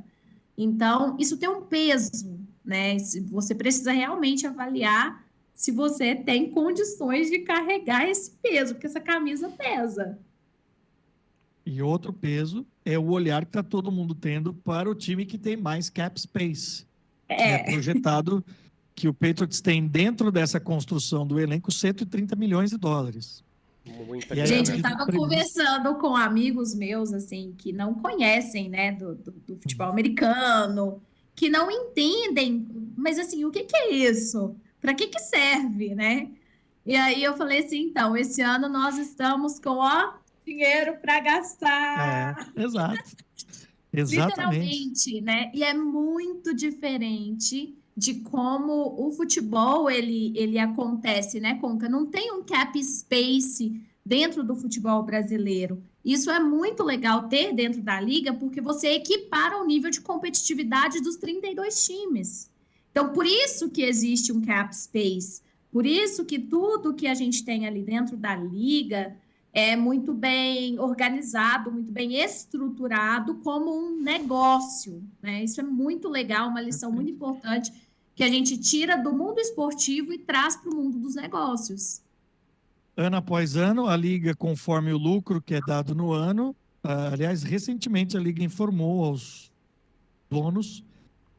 Então, isso tem um peso, né? Você precisa realmente avaliar se você tem condições de carregar esse peso, porque essa camisa pesa. E outro peso é o olhar que está todo mundo tendo para o time que tem mais cap space. É projetado que o Patriots tem dentro dessa construção do elenco 130 milhões de dólares. Gente, eu estava conversando com amigos meus, assim, que não conhecem, né, do futebol americano, que não entendem, mas assim, o que é isso? Para que serve, né? E aí eu falei assim, então, esse ano nós estamos com, dinheiro para gastar. Exato. Exatamente. Literalmente, né? E é muito diferente de como o futebol ele acontece, né, Conca? Não tem um cap space dentro do futebol brasileiro. Isso é muito legal ter dentro da liga, porque você equipara o nível de competitividade dos 32 times. Então, por isso que existe um cap space, por isso que tudo que a gente tem ali dentro da liga é muito bem organizado, muito bem estruturado como um negócio, né? Isso é muito legal, uma lição muito importante que a gente tira do mundo esportivo e traz para o mundo dos negócios. Ano após ano, a Liga, conforme o lucro que é dado no ano, aliás, recentemente a Liga informou aos donos,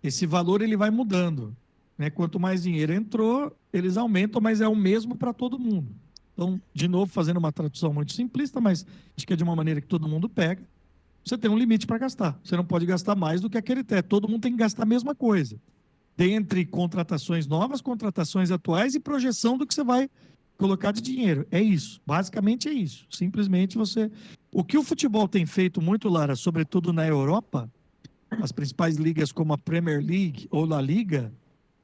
esse valor ele vai mudando, né? Quanto mais dinheiro entrou, eles aumentam, mas é o mesmo para todo mundo. Então, de novo, fazendo uma tradução muito simplista, mas acho que é de uma maneira que todo mundo pega, você tem um limite para gastar. Você não pode gastar mais do que aquele teto. Todo mundo tem que gastar a mesma coisa. Dentre contratações novas, contratações atuais e projeção do que você vai colocar de dinheiro. É isso. Basicamente é isso. Simplesmente você... O que o futebol tem feito muito, Lara, sobretudo na Europa, as principais ligas como a Premier League ou La Liga,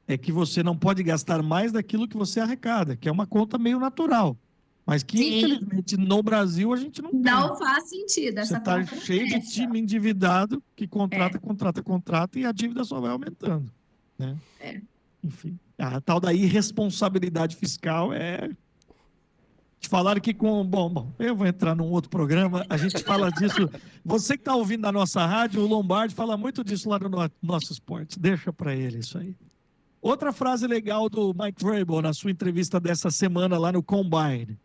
é que você não pode gastar mais daquilo que você arrecada, que é uma conta meio natural. Mas que, Sim. infelizmente, no Brasil a gente não tem. Não faz sentido. Você Essa está conta não cheio de fecha. time endividado que contrata e a dívida só vai aumentando, né? Enfim, a tal da irresponsabilidade fiscal é... Te falaram que Bom, eu vou entrar num outro programa, a gente fala disso. Você que está ouvindo na nossa rádio, o Lombardi fala muito disso lá no nosso esporte. Deixa para ele isso aí. Outra frase legal do Mike Vrabel na sua entrevista dessa semana lá no Combine.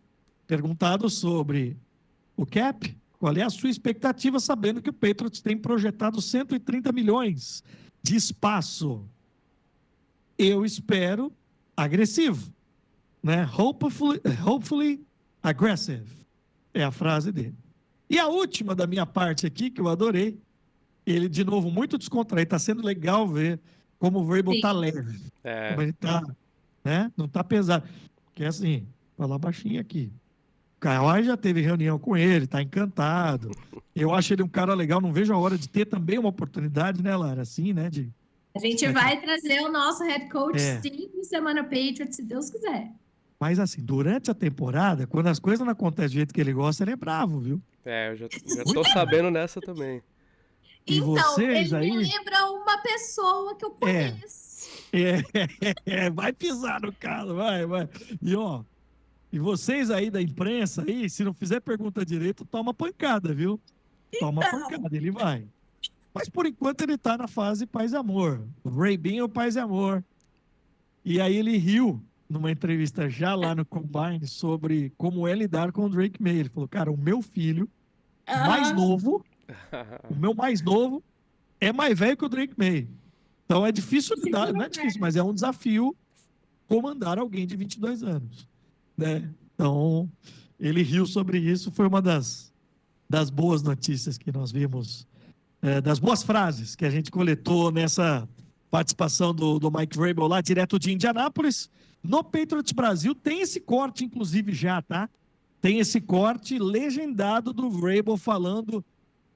Perguntado sobre o cap, qual é a sua expectativa, sabendo que o Patriots tem projetado 130 milhões de espaço. Eu espero agressivo, né? Hopefully aggressive, é a frase dele. E a última da minha parte aqui, que eu adorei, ele, de novo, muito descontraído, está sendo legal ver como o Vrabel está leve, como ele está, né? Não está pesado. Porque assim, falar baixinho aqui. O Kawhi já teve reunião com ele, está encantado. Eu acho ele um cara legal, não vejo a hora de ter também uma oportunidade, né, Lara? Assim, né? A gente vai trazer o nosso head coach sim no Semana Patriots, se Deus quiser. Mas assim, durante a temporada, quando as coisas não acontecem do jeito que ele gosta, ele é bravo, viu? Eu já tô sabendo nessa também. E Então, vocês ele aí... me lembra uma pessoa que eu conheço. Vai pisar no calo, vai. E vocês aí da imprensa, aí, se não fizer pergunta direito, toma pancada, viu? Toma pancada, ele vai. Mas por enquanto ele tá na fase paz e amor. O Ray Bean é o paz e amor. E aí ele riu numa entrevista já lá no Combine sobre como é lidar com o Drake May. Ele falou, cara, o meu filho mais novo, o meu mais novo, é mais velho que o Drake May. Então é difícil lidar, não é difícil, mas é um desafio comandar alguém de 22 anos, né? Então, ele riu sobre isso, foi uma das boas notícias que nós vimos, das boas frases que a gente coletou nessa participação do Mike Vrabel lá, direto de Indianápolis. No Patriots Brasil tem esse corte, inclusive, já, tá? Tem esse corte legendado do Vrabel falando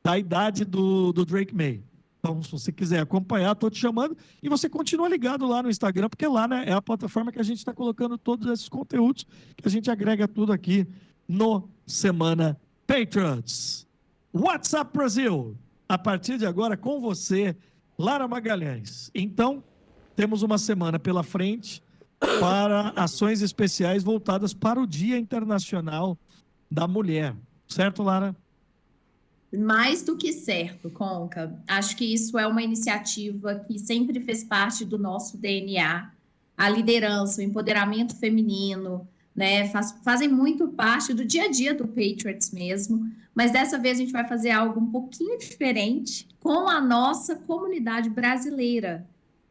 da idade do Drake May. Então, se você quiser acompanhar, estou te chamando. E você continua ligado lá no Instagram, porque lá, né, é a plataforma que a gente está colocando todos esses conteúdos, que a gente agrega tudo aqui no Semana Patriots. WhatsApp Brasil, a partir de agora com você, Lara Magalhães. Então, temos uma semana pela frente para ações especiais voltadas para o Dia Internacional da Mulher. Certo, Lara? Mais do que certo, Conca. Acho que isso é uma iniciativa que sempre fez parte do nosso DNA. A liderança, o empoderamento feminino, né, fazem muito parte do dia a dia do Patriots mesmo. Mas dessa vez a gente vai fazer algo um pouquinho diferente com a nossa comunidade brasileira.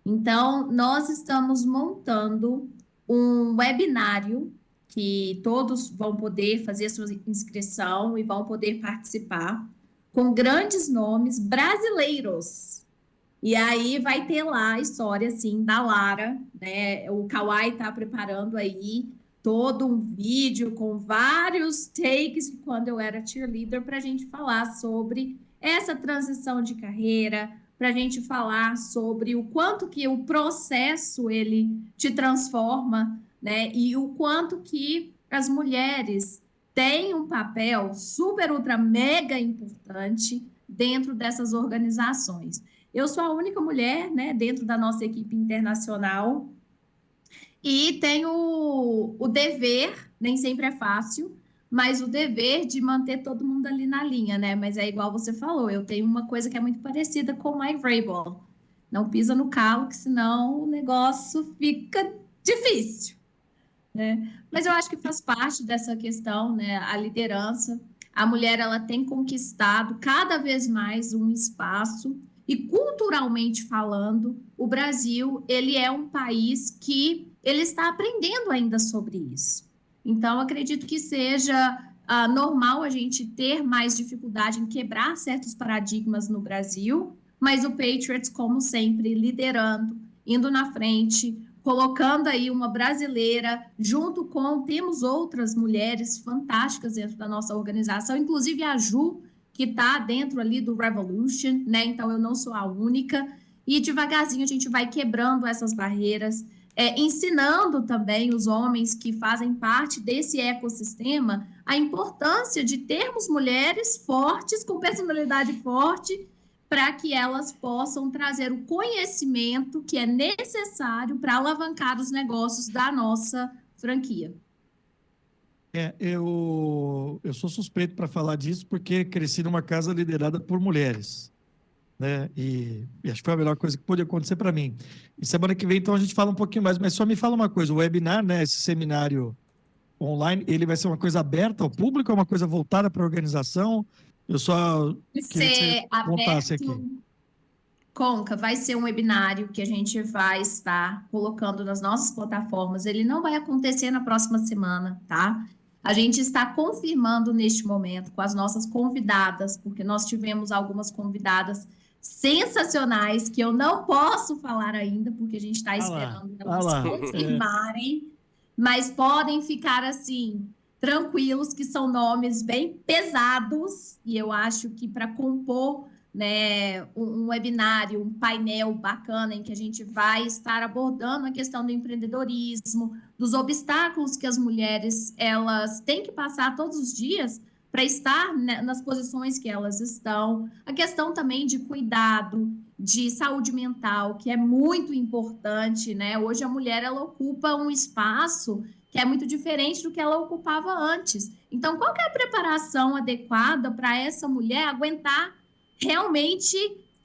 Então, nós estamos montando um webinário que todos vão poder fazer sua inscrição e vão poder participar, com grandes nomes brasileiros. E aí vai ter lá a história, assim, da Lara, né? O Kawhi está preparando aí todo um vídeo com vários takes de quando eu era cheerleader para a gente falar sobre essa transição de carreira, para a gente falar sobre o quanto que o processo ele te transforma, né? E o quanto que as mulheres têm um papel super, ultra, mega importante dentro dessas organizações. Eu sou a única mulher, né, dentro da nossa equipe internacional e tenho o dever, nem sempre é fácil, mas o dever de manter todo mundo ali na linha, né? Mas é igual você falou, eu tenho uma coisa que é muito parecida com o Mike Vrabel. Não pisa no calo, que senão o negócio fica difícil, né? Mas eu acho que faz parte dessa questão, né? A liderança. A mulher, ela tem conquistado cada vez mais um espaço e, culturalmente falando, o Brasil, ele é um país que ele está aprendendo ainda sobre isso. Então, acredito que seja normal a gente ter mais dificuldade em quebrar certos paradigmas no Brasil, mas o Patriots, como sempre, liderando, indo na frente, colocando aí uma brasileira junto com, temos outras mulheres fantásticas dentro da nossa organização, inclusive a Ju, que está dentro ali do Revolution, né? Então eu não sou a única, e devagarzinho a gente vai quebrando essas barreiras, ensinando também os homens que fazem parte desse ecossistema a importância de termos mulheres fortes, com personalidade forte, para que elas possam trazer o conhecimento que é necessário para alavancar os negócios da nossa franquia. Eu sou suspeito para falar disso porque cresci numa casa liderada por mulheres, né? E acho que foi a melhor coisa que pôde acontecer para mim. E semana que vem, então, a gente fala um pouquinho mais, mas só me fala uma coisa, o webinar, né, esse seminário online, ele vai ser uma coisa aberta ao público ou uma coisa voltada para a organização? Eu só queria que você contasse aqui. Conca, vai ser um webinário que a gente vai estar colocando nas nossas plataformas. Ele não vai acontecer na próxima semana, tá? A gente está confirmando neste momento com as nossas convidadas, porque nós tivemos algumas convidadas sensacionais que eu não posso falar ainda, porque a gente está esperando elas confirmarem, mas podem ficar assim, tranquilos, que são nomes bem pesados, e eu acho que para compor, né, um webinário, um painel bacana em que a gente vai estar abordando a questão do empreendedorismo, dos obstáculos que as mulheres elas têm que passar todos os dias para estar, né, nas posições que elas estão, a questão também de cuidado, de saúde mental, que é muito importante, né? Hoje a mulher ela ocupa um espaço que é muito diferente do que ela ocupava antes. Então, qual que é a preparação adequada para essa mulher aguentar realmente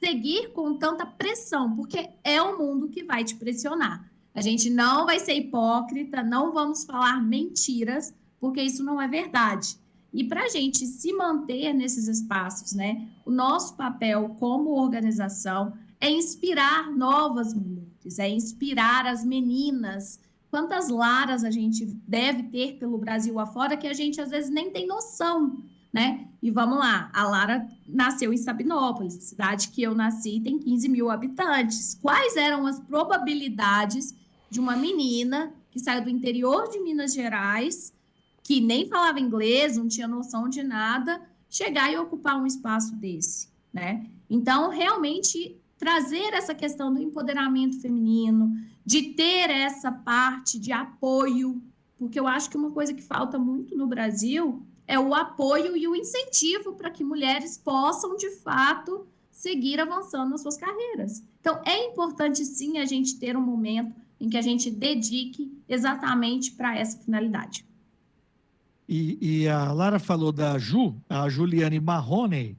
seguir com tanta pressão? Porque é o mundo que vai te pressionar. A gente não vai ser hipócrita, não vamos falar mentiras, porque isso não é verdade. E para a gente se manter nesses espaços, né, o nosso papel como organização é inspirar novas mulheres, é inspirar as meninas. Quantas Laras a gente deve ter pelo Brasil afora que a gente às vezes nem tem noção, né? E vamos lá, a Lara nasceu em Sabinópolis, cidade que eu nasci tem 15 mil habitantes. Quais eram as probabilidades de uma menina que saiu do interior de Minas Gerais, que nem falava inglês, não tinha noção de nada, chegar e ocupar um espaço desse, né? Então, realmente, trazer essa questão do empoderamento feminino, de ter essa parte de apoio, porque eu acho que uma coisa que falta muito no Brasil é o apoio e o incentivo para que mulheres possam, de fato, seguir avançando nas suas carreiras. Então, é importante, sim, a gente ter um momento em que a gente dedique exatamente para essa finalidade. E a Lara falou da Ju, a Juliane Marrone,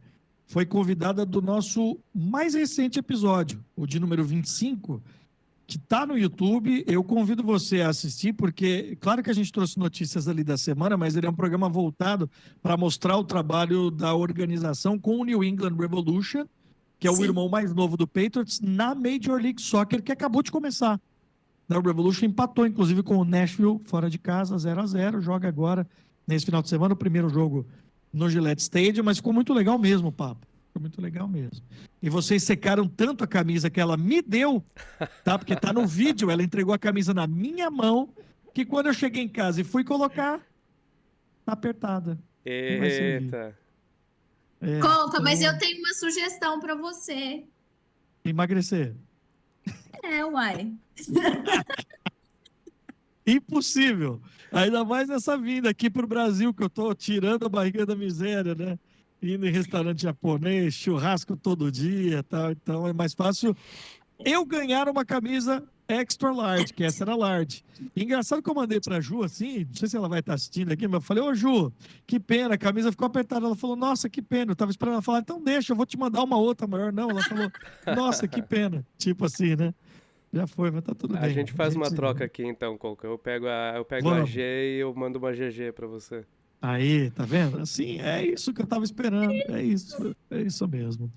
foi convidada do nosso mais recente episódio, o de número 25, que está no YouTube. Eu convido você a assistir, porque, claro que a gente trouxe notícias ali da semana, mas ele é um programa voltado para mostrar o trabalho da organização com o New England Revolution, que é o irmão mais novo do Patriots, na Major League Soccer, que acabou de começar. O Revolution empatou, inclusive, com o Nashville, fora de casa, 0-0, joga agora, nesse final de semana, o primeiro jogo no Gillette Stadium, mas ficou muito legal mesmo o papo. Ficou muito legal mesmo. E vocês secaram tanto a camisa que ela me deu, tá? Porque tá no vídeo, ela entregou a camisa na minha mão, que quando eu cheguei em casa e fui colocar, tá apertada. Eita. Conca, mas eu tenho uma sugestão para você. Emagrecer. Uai. Impossível. Ainda mais nessa vinda aqui pro Brasil, que eu tô tirando a barriga da miséria, né? Indo em restaurante japonês, churrasco todo dia, tal. Então é mais fácil eu ganhar uma camisa extra large, que essa era large. E engraçado que eu mandei pra Ju, assim, não sei se ela vai estar assistindo aqui, mas eu falei, ô Ju, que pena, a camisa ficou apertada. Ela falou, nossa, que pena. Eu tava esperando ela falar, então deixa, eu vou te mandar uma outra maior. Não, ela falou, nossa, que pena. Tipo assim, né? Já foi, mas tá tudo bem. A gente faz uma troca aqui então, Coca. Eu pego a G e eu mando uma GG pra você. Aí, tá vendo? Assim, é isso que eu tava esperando. É isso mesmo.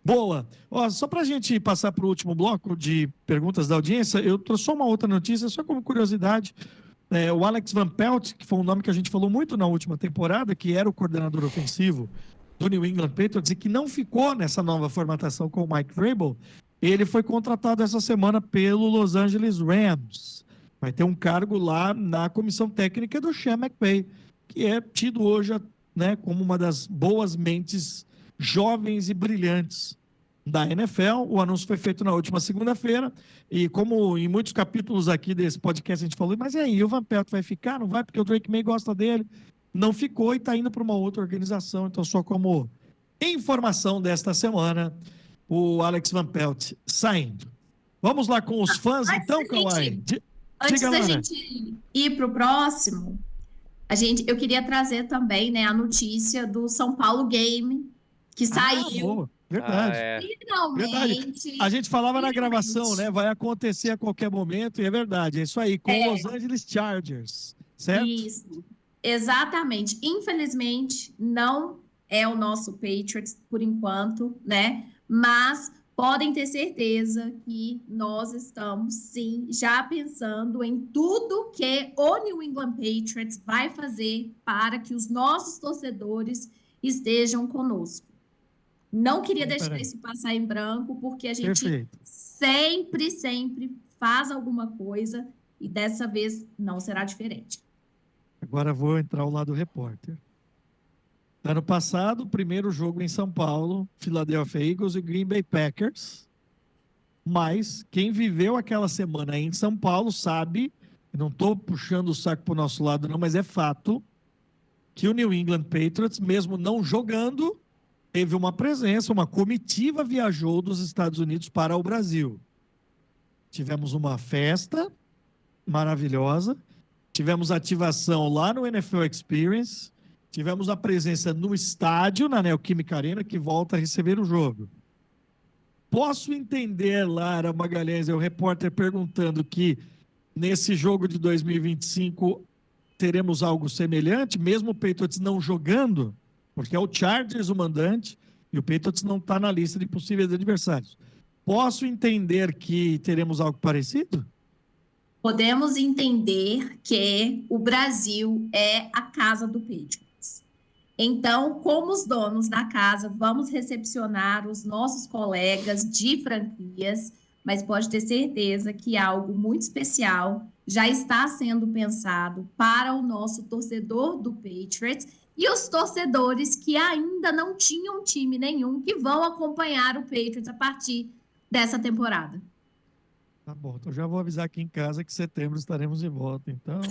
Boa. Ó, só pra gente passar pro último bloco de perguntas da audiência, eu trouxe só uma outra notícia, só como curiosidade. O Alex Van Pelt, que foi um nome que a gente falou muito na última temporada, que era o coordenador ofensivo do New England Patriots e que não ficou nessa nova formatação com o Mike Vrabel, ele foi contratado essa semana pelo Los Angeles Rams. Vai ter um cargo lá na comissão técnica do Sean McVay, que é tido hoje, né, como uma das boas mentes jovens e brilhantes da NFL. O anúncio foi feito na última segunda-feira, e como em muitos capítulos aqui desse podcast a gente falou, mas e aí, o Van Pelt vai ficar? Não vai, porque o Drake May gosta dele. Não ficou e está indo para uma outra organização. Então, só como informação desta semana, o Alex Van Pelt saindo. Vamos lá com os fãs, então, Kawhi? Antes Diga, da Lara. gente ir para o próximo, eu queria trazer também, né, a notícia do São Paulo Game, que saiu Boa. Verdade. finalmente. A gente falava na gravação, né? Vai acontecer a qualquer momento, e é verdade. É isso aí, com Los Angeles Chargers, certo? Isso, exatamente. Infelizmente, não é o nosso Patriots por enquanto, né? Mas podem ter certeza que nós estamos, sim, já pensando em tudo que o New England Patriots vai fazer para que os nossos torcedores estejam conosco. Não queria deixar isso passar em branco, porque a gente sempre faz alguma coisa e dessa vez não será diferente. Agora vou entrar ao lado do repórter. Ano passado, o primeiro jogo em São Paulo, Philadelphia Eagles e Green Bay Packers. Mas quem viveu aquela semana em São Paulo sabe, não estou puxando o saco para o nosso lado não, mas é fato que o New England Patriots, mesmo não jogando, teve uma presença, uma comitiva viajou dos Estados Unidos para o Brasil. Tivemos uma festa maravilhosa, tivemos ativação lá no NFL Experience, tivemos a presença no estádio, na Neoquímica Arena, que volta a receber o jogo. Posso entender, Lara Magalhães, o repórter perguntando que nesse jogo de 2025 teremos algo semelhante, mesmo o Patriots não jogando, porque é o Chargers o mandante e o Patriots não está na lista de possíveis adversários. Posso entender que teremos algo parecido? Podemos entender que o Brasil é a casa do Patriots. Então, como os donos da casa, vamos recepcionar os nossos colegas de franquias, mas pode ter certeza que algo muito especial já está sendo pensado para o nosso torcedor do Patriots e os torcedores que ainda não tinham time nenhum que vão acompanhar o Patriots a partir dessa temporada. Tá bom, então já vou avisar aqui em casa que em setembro estaremos de volta. Então,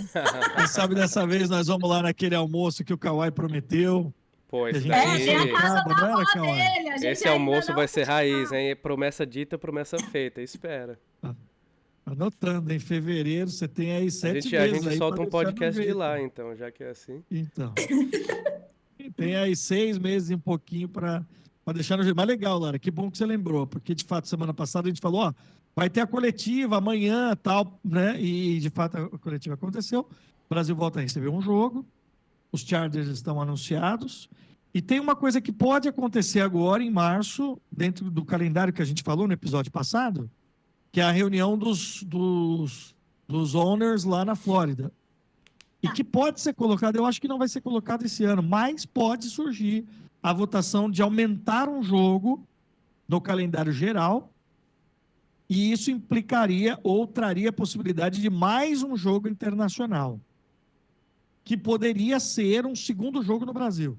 quem sabe dessa vez nós vamos lá naquele almoço que o Kawhi prometeu. Pô, esse É a casa da avó dele. A gente esse almoço vai ser raiz, hein? Promessa dita, promessa feita. Espera. Anotando, em fevereiro você tem aí 7 meses. A gente aí solta um podcast de ver, lá, então, já que é assim. Então. Tem aí 6 meses e um pouquinho para deixar no jeito. Mas legal, Lara, que bom que você lembrou, porque de fato semana passada a gente falou, ó, vai ter a coletiva amanhã, tal, né? E de fato a coletiva aconteceu. O Brasil volta a receber um jogo. Os Chargers estão anunciados. E tem uma coisa que pode acontecer agora, em março, dentro do calendário que a gente falou no episódio passado, que é a reunião dos owners lá na Flórida. E que pode ser colocado, eu acho que não vai ser colocado esse ano, mas pode surgir a votação de aumentar um jogo no calendário geral, e isso implicaria ou traria a possibilidade de mais um jogo internacional, que poderia ser um segundo jogo no Brasil.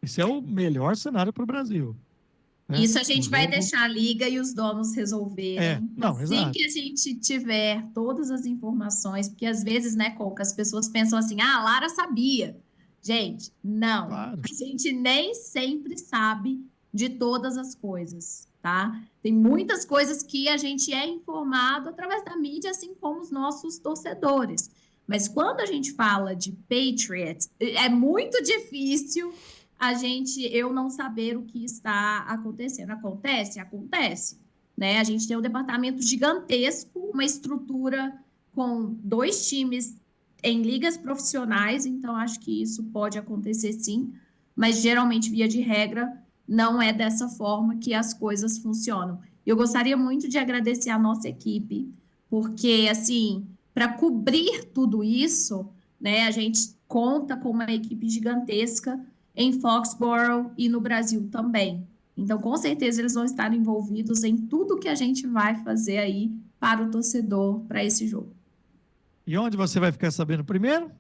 Esse é o melhor cenário para o Brasil. Né? Isso a gente vai deixar a liga e os donos resolverem. Assim exato. que a gente tiver todas as informações, porque às vezes, né, Coca, as pessoas pensam assim, a Lara sabia. Gente, não. Claro. A gente nem sempre sabe de todas as coisas, tá? Tem muitas coisas que a gente é informado através da mídia, assim como os nossos torcedores. Mas quando a gente fala de Patriots, é muito difícil eu não saber o que está acontecendo. Acontece, né? A gente tem um departamento gigantesco, uma estrutura com 2 times em ligas profissionais, então acho que isso pode acontecer sim, mas geralmente, via de regra, não é dessa forma que as coisas funcionam. Eu gostaria muito de agradecer a nossa equipe, porque, assim, para cobrir tudo isso, né, a gente conta com uma equipe gigantesca em Foxborough e no Brasil também. Então, com certeza, eles vão estar envolvidos em tudo que a gente vai fazer aí para o torcedor, para esse jogo. E onde você vai ficar sabendo primeiro?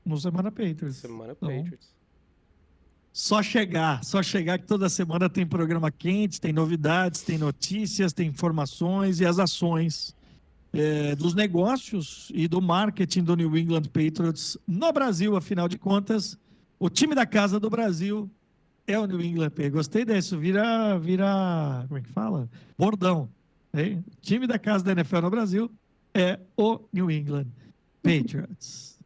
No Semana Patriots. Semana Então, Patriots. só chegar que toda semana tem programa quente, tem novidades, tem notícias, tem informações e as ações dos negócios e do marketing do New England Patriots no Brasil. Afinal de contas, o time da casa do Brasil é o New England Patriots. Gostei disso, vira, como é que fala? Bordão. Hein? O time da casa da NFL no Brasil é o New England Patriots.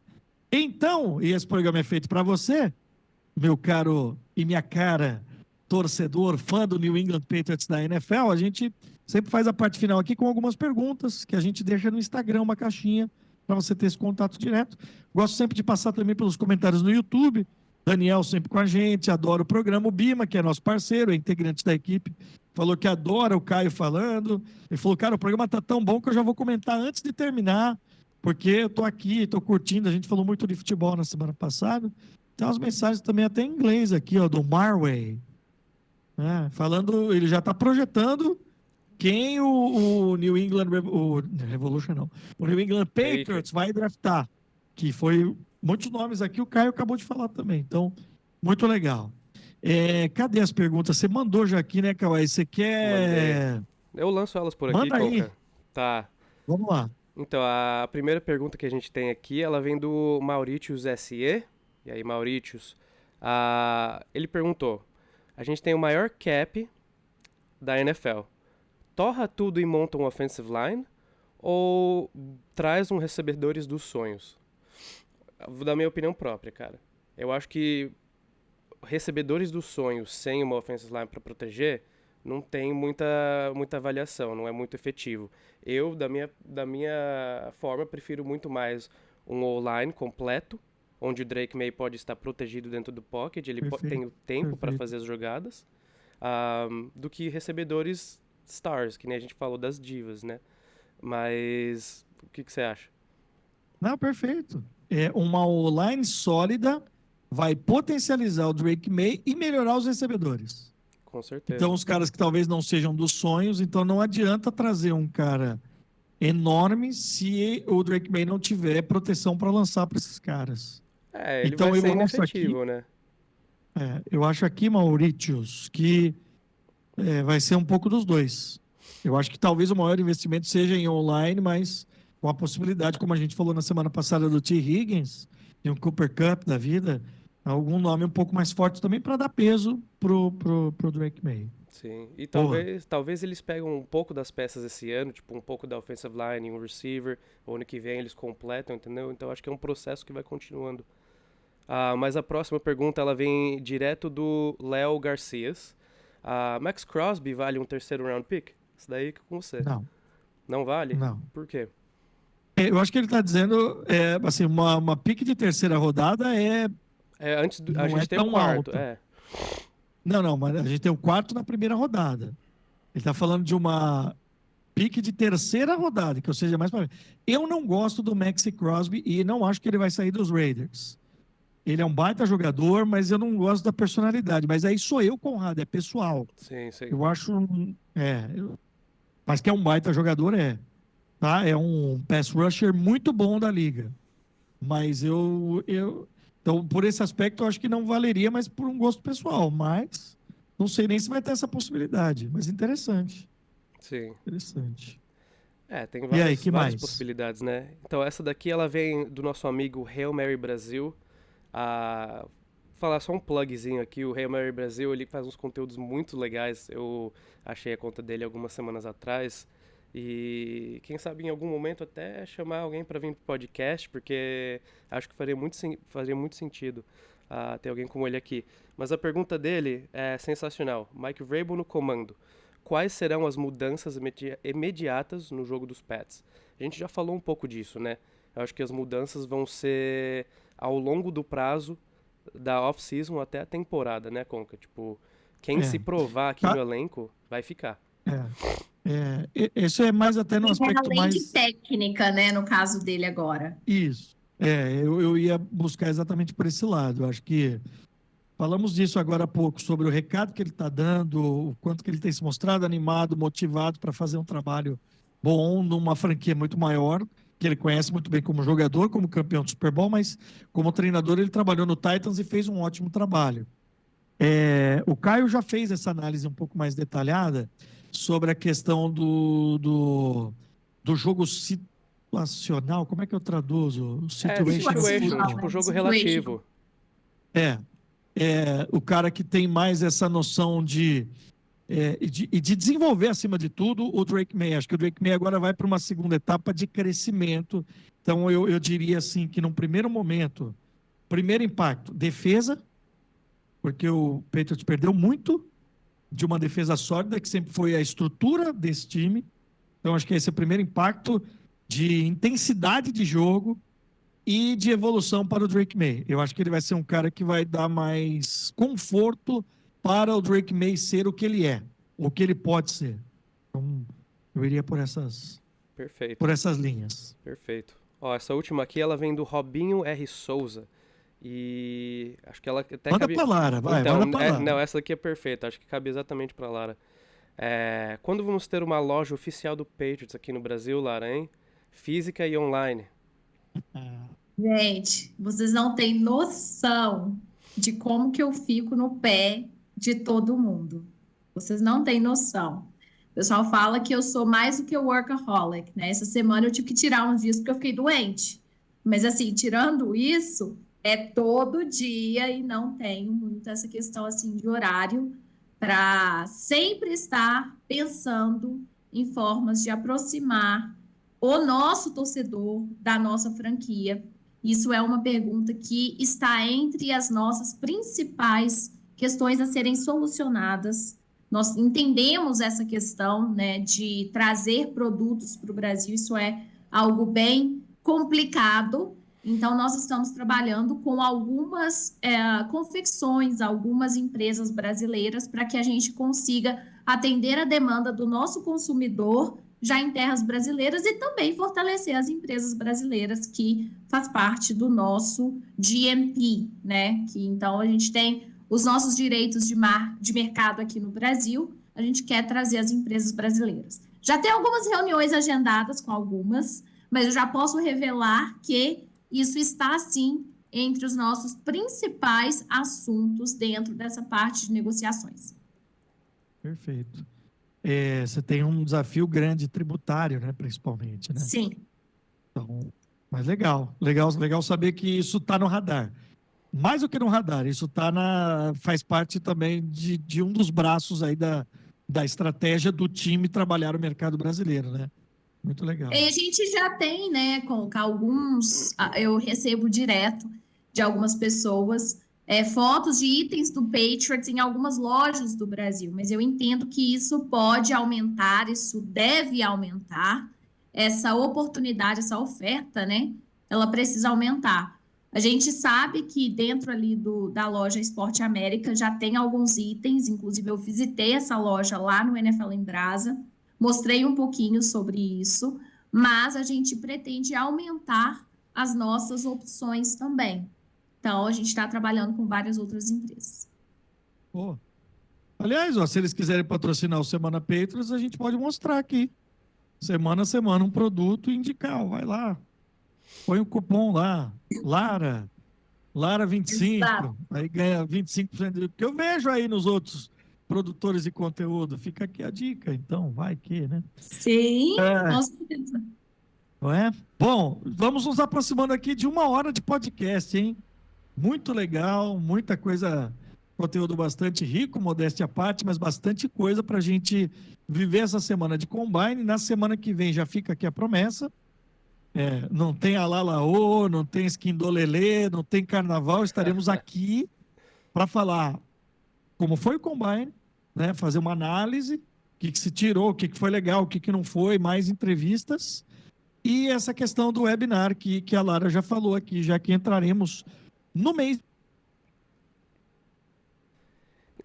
Então, e esse programa é feito para você, meu caro e minha cara torcedor, fã do New England Patriots da NFL. A gente sempre faz a parte final aqui com algumas perguntas que a gente deixa no Instagram, uma caixinha, para você ter esse contato direto. Gosto sempre de passar também pelos comentários no YouTube. Daniel sempre com a gente, adora o programa. O Bima, que é nosso parceiro, é integrante da equipe, falou que adora o Caio falando. Ele falou, cara, o programa tá tão bom que eu já vou comentar antes de terminar, porque eu tô aqui, tô curtindo. A gente falou muito de futebol na semana passada. Tem umas mensagens também até em inglês aqui, ó, do Marway. Falando, ele já está projetando quem o New England Revolution não, o New England Patriots vai draftar, que foi muitos nomes aqui, o Caio acabou de falar também, então, muito legal. Cadê as perguntas? Você mandou já aqui, né, Kawhi? Você quer... Mandei. Eu lanço elas por aqui, Manda aí. Conca. Tá. Vamos lá. Então, a primeira pergunta que a gente tem aqui, ela vem do Mauritius SE. E aí, Mauritius, ele perguntou, a gente tem o maior cap da NFL. Torra tudo e monta um offensive line ou traz um recebedores dos sonhos? Vou dar minha opinião própria, cara. Eu acho que recebedores dos sonhos sem uma offensive line para proteger não tem muita avaliação, não é muito efetivo. Eu, da minha forma, prefiro muito mais um O-line completo, onde o Drake May pode estar protegido dentro do pocket, ele tem o tempo para fazer as jogadas, do que recebedores stars, que nem a gente falou das divas, né? Mas o que você acha? Não, perfeito. Uma O-line sólida vai potencializar o Drake May e melhorar os recebedores. Com certeza. Então, os caras que talvez não sejam dos sonhos, então não adianta trazer um cara enorme se o Drake May não tiver proteção para lançar para esses caras. Ele então, vai ser eu acho inefetivo, aqui, né? Eu acho aqui, Mauritius, que vai ser um pouco dos dois. Eu acho que talvez o maior investimento seja em online, mas com a possibilidade, como a gente falou na semana passada do T. Higgins, e um Cooper Kupp da vida, algum nome um pouco mais forte também para dar peso pro Drake May. Sim, e talvez eles pegam um pouco das peças esse ano, tipo um pouco da offensive line, um receiver, o ano que vem eles completam, entendeu? Então acho que é um processo que vai continuando. Mas a próxima pergunta ela vem direto do Léo Garcias. Max Crosby vale um terceiro round pick? Isso daí é com você. Não. Não vale? Não. Por quê? Eu acho que ele está dizendo, assim, uma pick de terceira rodada antes a não gente tem tão um quarto, alta. Não, mas a gente tem o quarto na primeira rodada. Ele está falando de uma pick de terceira rodada, que eu seja mais para. Eu não gosto do Maxi Crosby e não acho que ele vai sair dos Raiders. Ele é um baita jogador, mas eu não gosto da personalidade. Mas aí sou eu, Conrado, é pessoal. Sim. Eu acho. Mas que é um baita jogador, tá? É um pass rusher muito bom da liga. Mas então, por esse aspecto, eu acho que não valeria, mas por um gosto pessoal. Mas não sei nem se vai ter essa possibilidade. Mas interessante. Sim. Interessante. Tem E aí, que várias mais? possibilidades, né? Então, essa daqui, ela vem do nosso amigo Hail Mary Brasil. Falar só um plugzinho aqui, o Hail Mary Brasil, ele faz uns conteúdos muito legais. Eu achei a conta dele algumas semanas atrás. E quem sabe em algum momento até chamar alguém para vir pro podcast, porque acho que faria muito sentido ter alguém como ele aqui. Mas a pergunta dele é sensacional. Mike Vrabel no comando. Quais serão as mudanças imediatas no jogo dos Pats? A gente já falou um pouco disso, né? Eu acho que as mudanças vão ser ao longo do prazo da off-season até a temporada, né, Conca? Tipo, quem se provar aqui no elenco vai ficar. Isso é mais até no aspecto além mais... de técnica, né, no caso dele agora. Isso. Eu ia buscar exatamente por esse lado. Eu acho que Falamos disso agora há pouco, sobre o recado que ele está dando, o quanto que ele tem se mostrado animado, motivado para fazer um trabalho bom numa franquia muito maior, que ele conhece muito bem como jogador, como campeão do Super Bowl, mas como treinador ele trabalhou no Titans e fez um ótimo trabalho. O Caio já fez essa análise um pouco mais detalhada sobre a questão do jogo situacional. Como é que eu traduzo? Situation, tipo jogo relativo. O cara que tem mais essa noção de desenvolver, acima de tudo, o Drake Maye. Acho que o Drake Maye agora vai para uma segunda etapa de crescimento. Então, eu diria assim que, num primeiro momento, primeiro impacto, defesa, porque o Patriots perdeu muito de uma defesa sólida, que sempre foi a estrutura desse time. Então, acho que esse é o primeiro impacto de intensidade de jogo e de evolução para o Drake Maye. Eu acho que ele vai ser um cara que vai dar mais conforto para o Drake Maye ser o que ele é, o que ele pode ser. Então, eu iria por essas linhas. Perfeito. Ó, essa última aqui, ela vem do Robinho R. Souza. E acho que ela até manda pra Lara, vai, então, manda pra Lara. Não, essa daqui é perfeita, acho que cabe exatamente pra Lara. Quando vamos ter uma loja oficial do Patriots aqui no Brasil, Lara, hein? Física e online. Gente, vocês não têm noção de como que eu fico no pé de todo mundo. Vocês não têm noção. O pessoal fala que eu sou mais do que o workaholic, né? Essa semana eu tive que tirar uns dias porque eu fiquei doente. Mas assim, tirando isso, é todo dia e não tenho muito essa questão assim de horário para sempre estar pensando em formas de aproximar o nosso torcedor da nossa franquia. Isso é uma pergunta que está entre as nossas principais questões a serem solucionadas. Nós entendemos essa questão, né, de trazer produtos para o Brasil, isso é algo bem complicado. Então, nós estamos trabalhando com algumas confecções, algumas empresas brasileiras, para que a gente consiga atender a demanda do nosso consumidor já em terras brasileiras e também fortalecer as empresas brasileiras que faz parte do nosso GMP, né? Que, então, a gente tem os nossos direitos de mercado aqui no Brasil, a gente quer trazer as empresas brasileiras. Já tem algumas reuniões agendadas com algumas, mas eu já posso revelar que isso está, sim, entre os nossos principais assuntos dentro dessa parte de negociações. Perfeito. Você tem um desafio grande tributário, né, principalmente, né? Sim. Então, mas legal saber que isso está no radar. Mais do que no radar, isso faz parte também de um dos braços aí da estratégia do time trabalhar o mercado brasileiro, né? Muito legal. E a gente já tem, né, com alguns, eu recebo direto de algumas pessoas fotos de itens do Patriots em algumas lojas do Brasil, mas eu entendo que isso pode aumentar, isso deve aumentar, essa oportunidade, essa oferta, né, ela precisa aumentar. A gente sabe que dentro ali da loja Esporte América já tem alguns itens, inclusive eu visitei essa loja lá no NFL em Brasa, mostrei um pouquinho sobre isso, mas a gente pretende aumentar as nossas opções também. Então, a gente está trabalhando com várias outras empresas. Pô. Aliás, se eles quiserem patrocinar o Semana Patriots, a gente pode mostrar aqui. Semana a semana um produto e indicar. Vai lá. Põe um cupom lá. Lara 25. Exato. Aí ganha 25%. Porque eu vejo aí nos outros produtores de conteúdo. Fica aqui a dica. Então, vai que, né? Sim, com certeza. Não é? Bom, vamos nos aproximando aqui de 1 hora de podcast, hein? Muito legal, muita coisa, conteúdo bastante rico, modéstia à parte, mas bastante coisa para a gente viver essa semana de Combine. Na semana que vem já fica aqui a promessa. Não tem Alalaô, não tem Esquindolelê, não tem Carnaval. Estaremos aqui para falar como foi o Combine, né? Fazer uma análise, o que se tirou, o que foi legal, o que não foi, mais entrevistas. E essa questão do webinar que a Lara já falou aqui, já que entraremos no mês.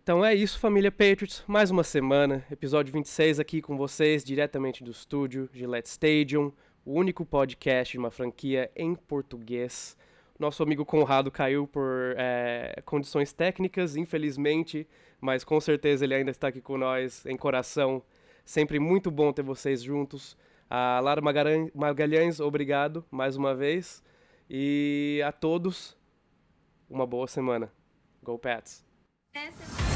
Então é isso, família Patriots. Mais uma semana, episódio 26 aqui com vocês, diretamente do estúdio Gillette Stadium, o único podcast de uma franquia em português. Nosso amigo Conrado caiu por condições técnicas, infelizmente, mas com certeza ele ainda está aqui com nós, em coração. Sempre muito bom ter vocês juntos. A Lara Magalhães, obrigado mais uma vez. E a todos, uma boa semana. Go Pats! Essa é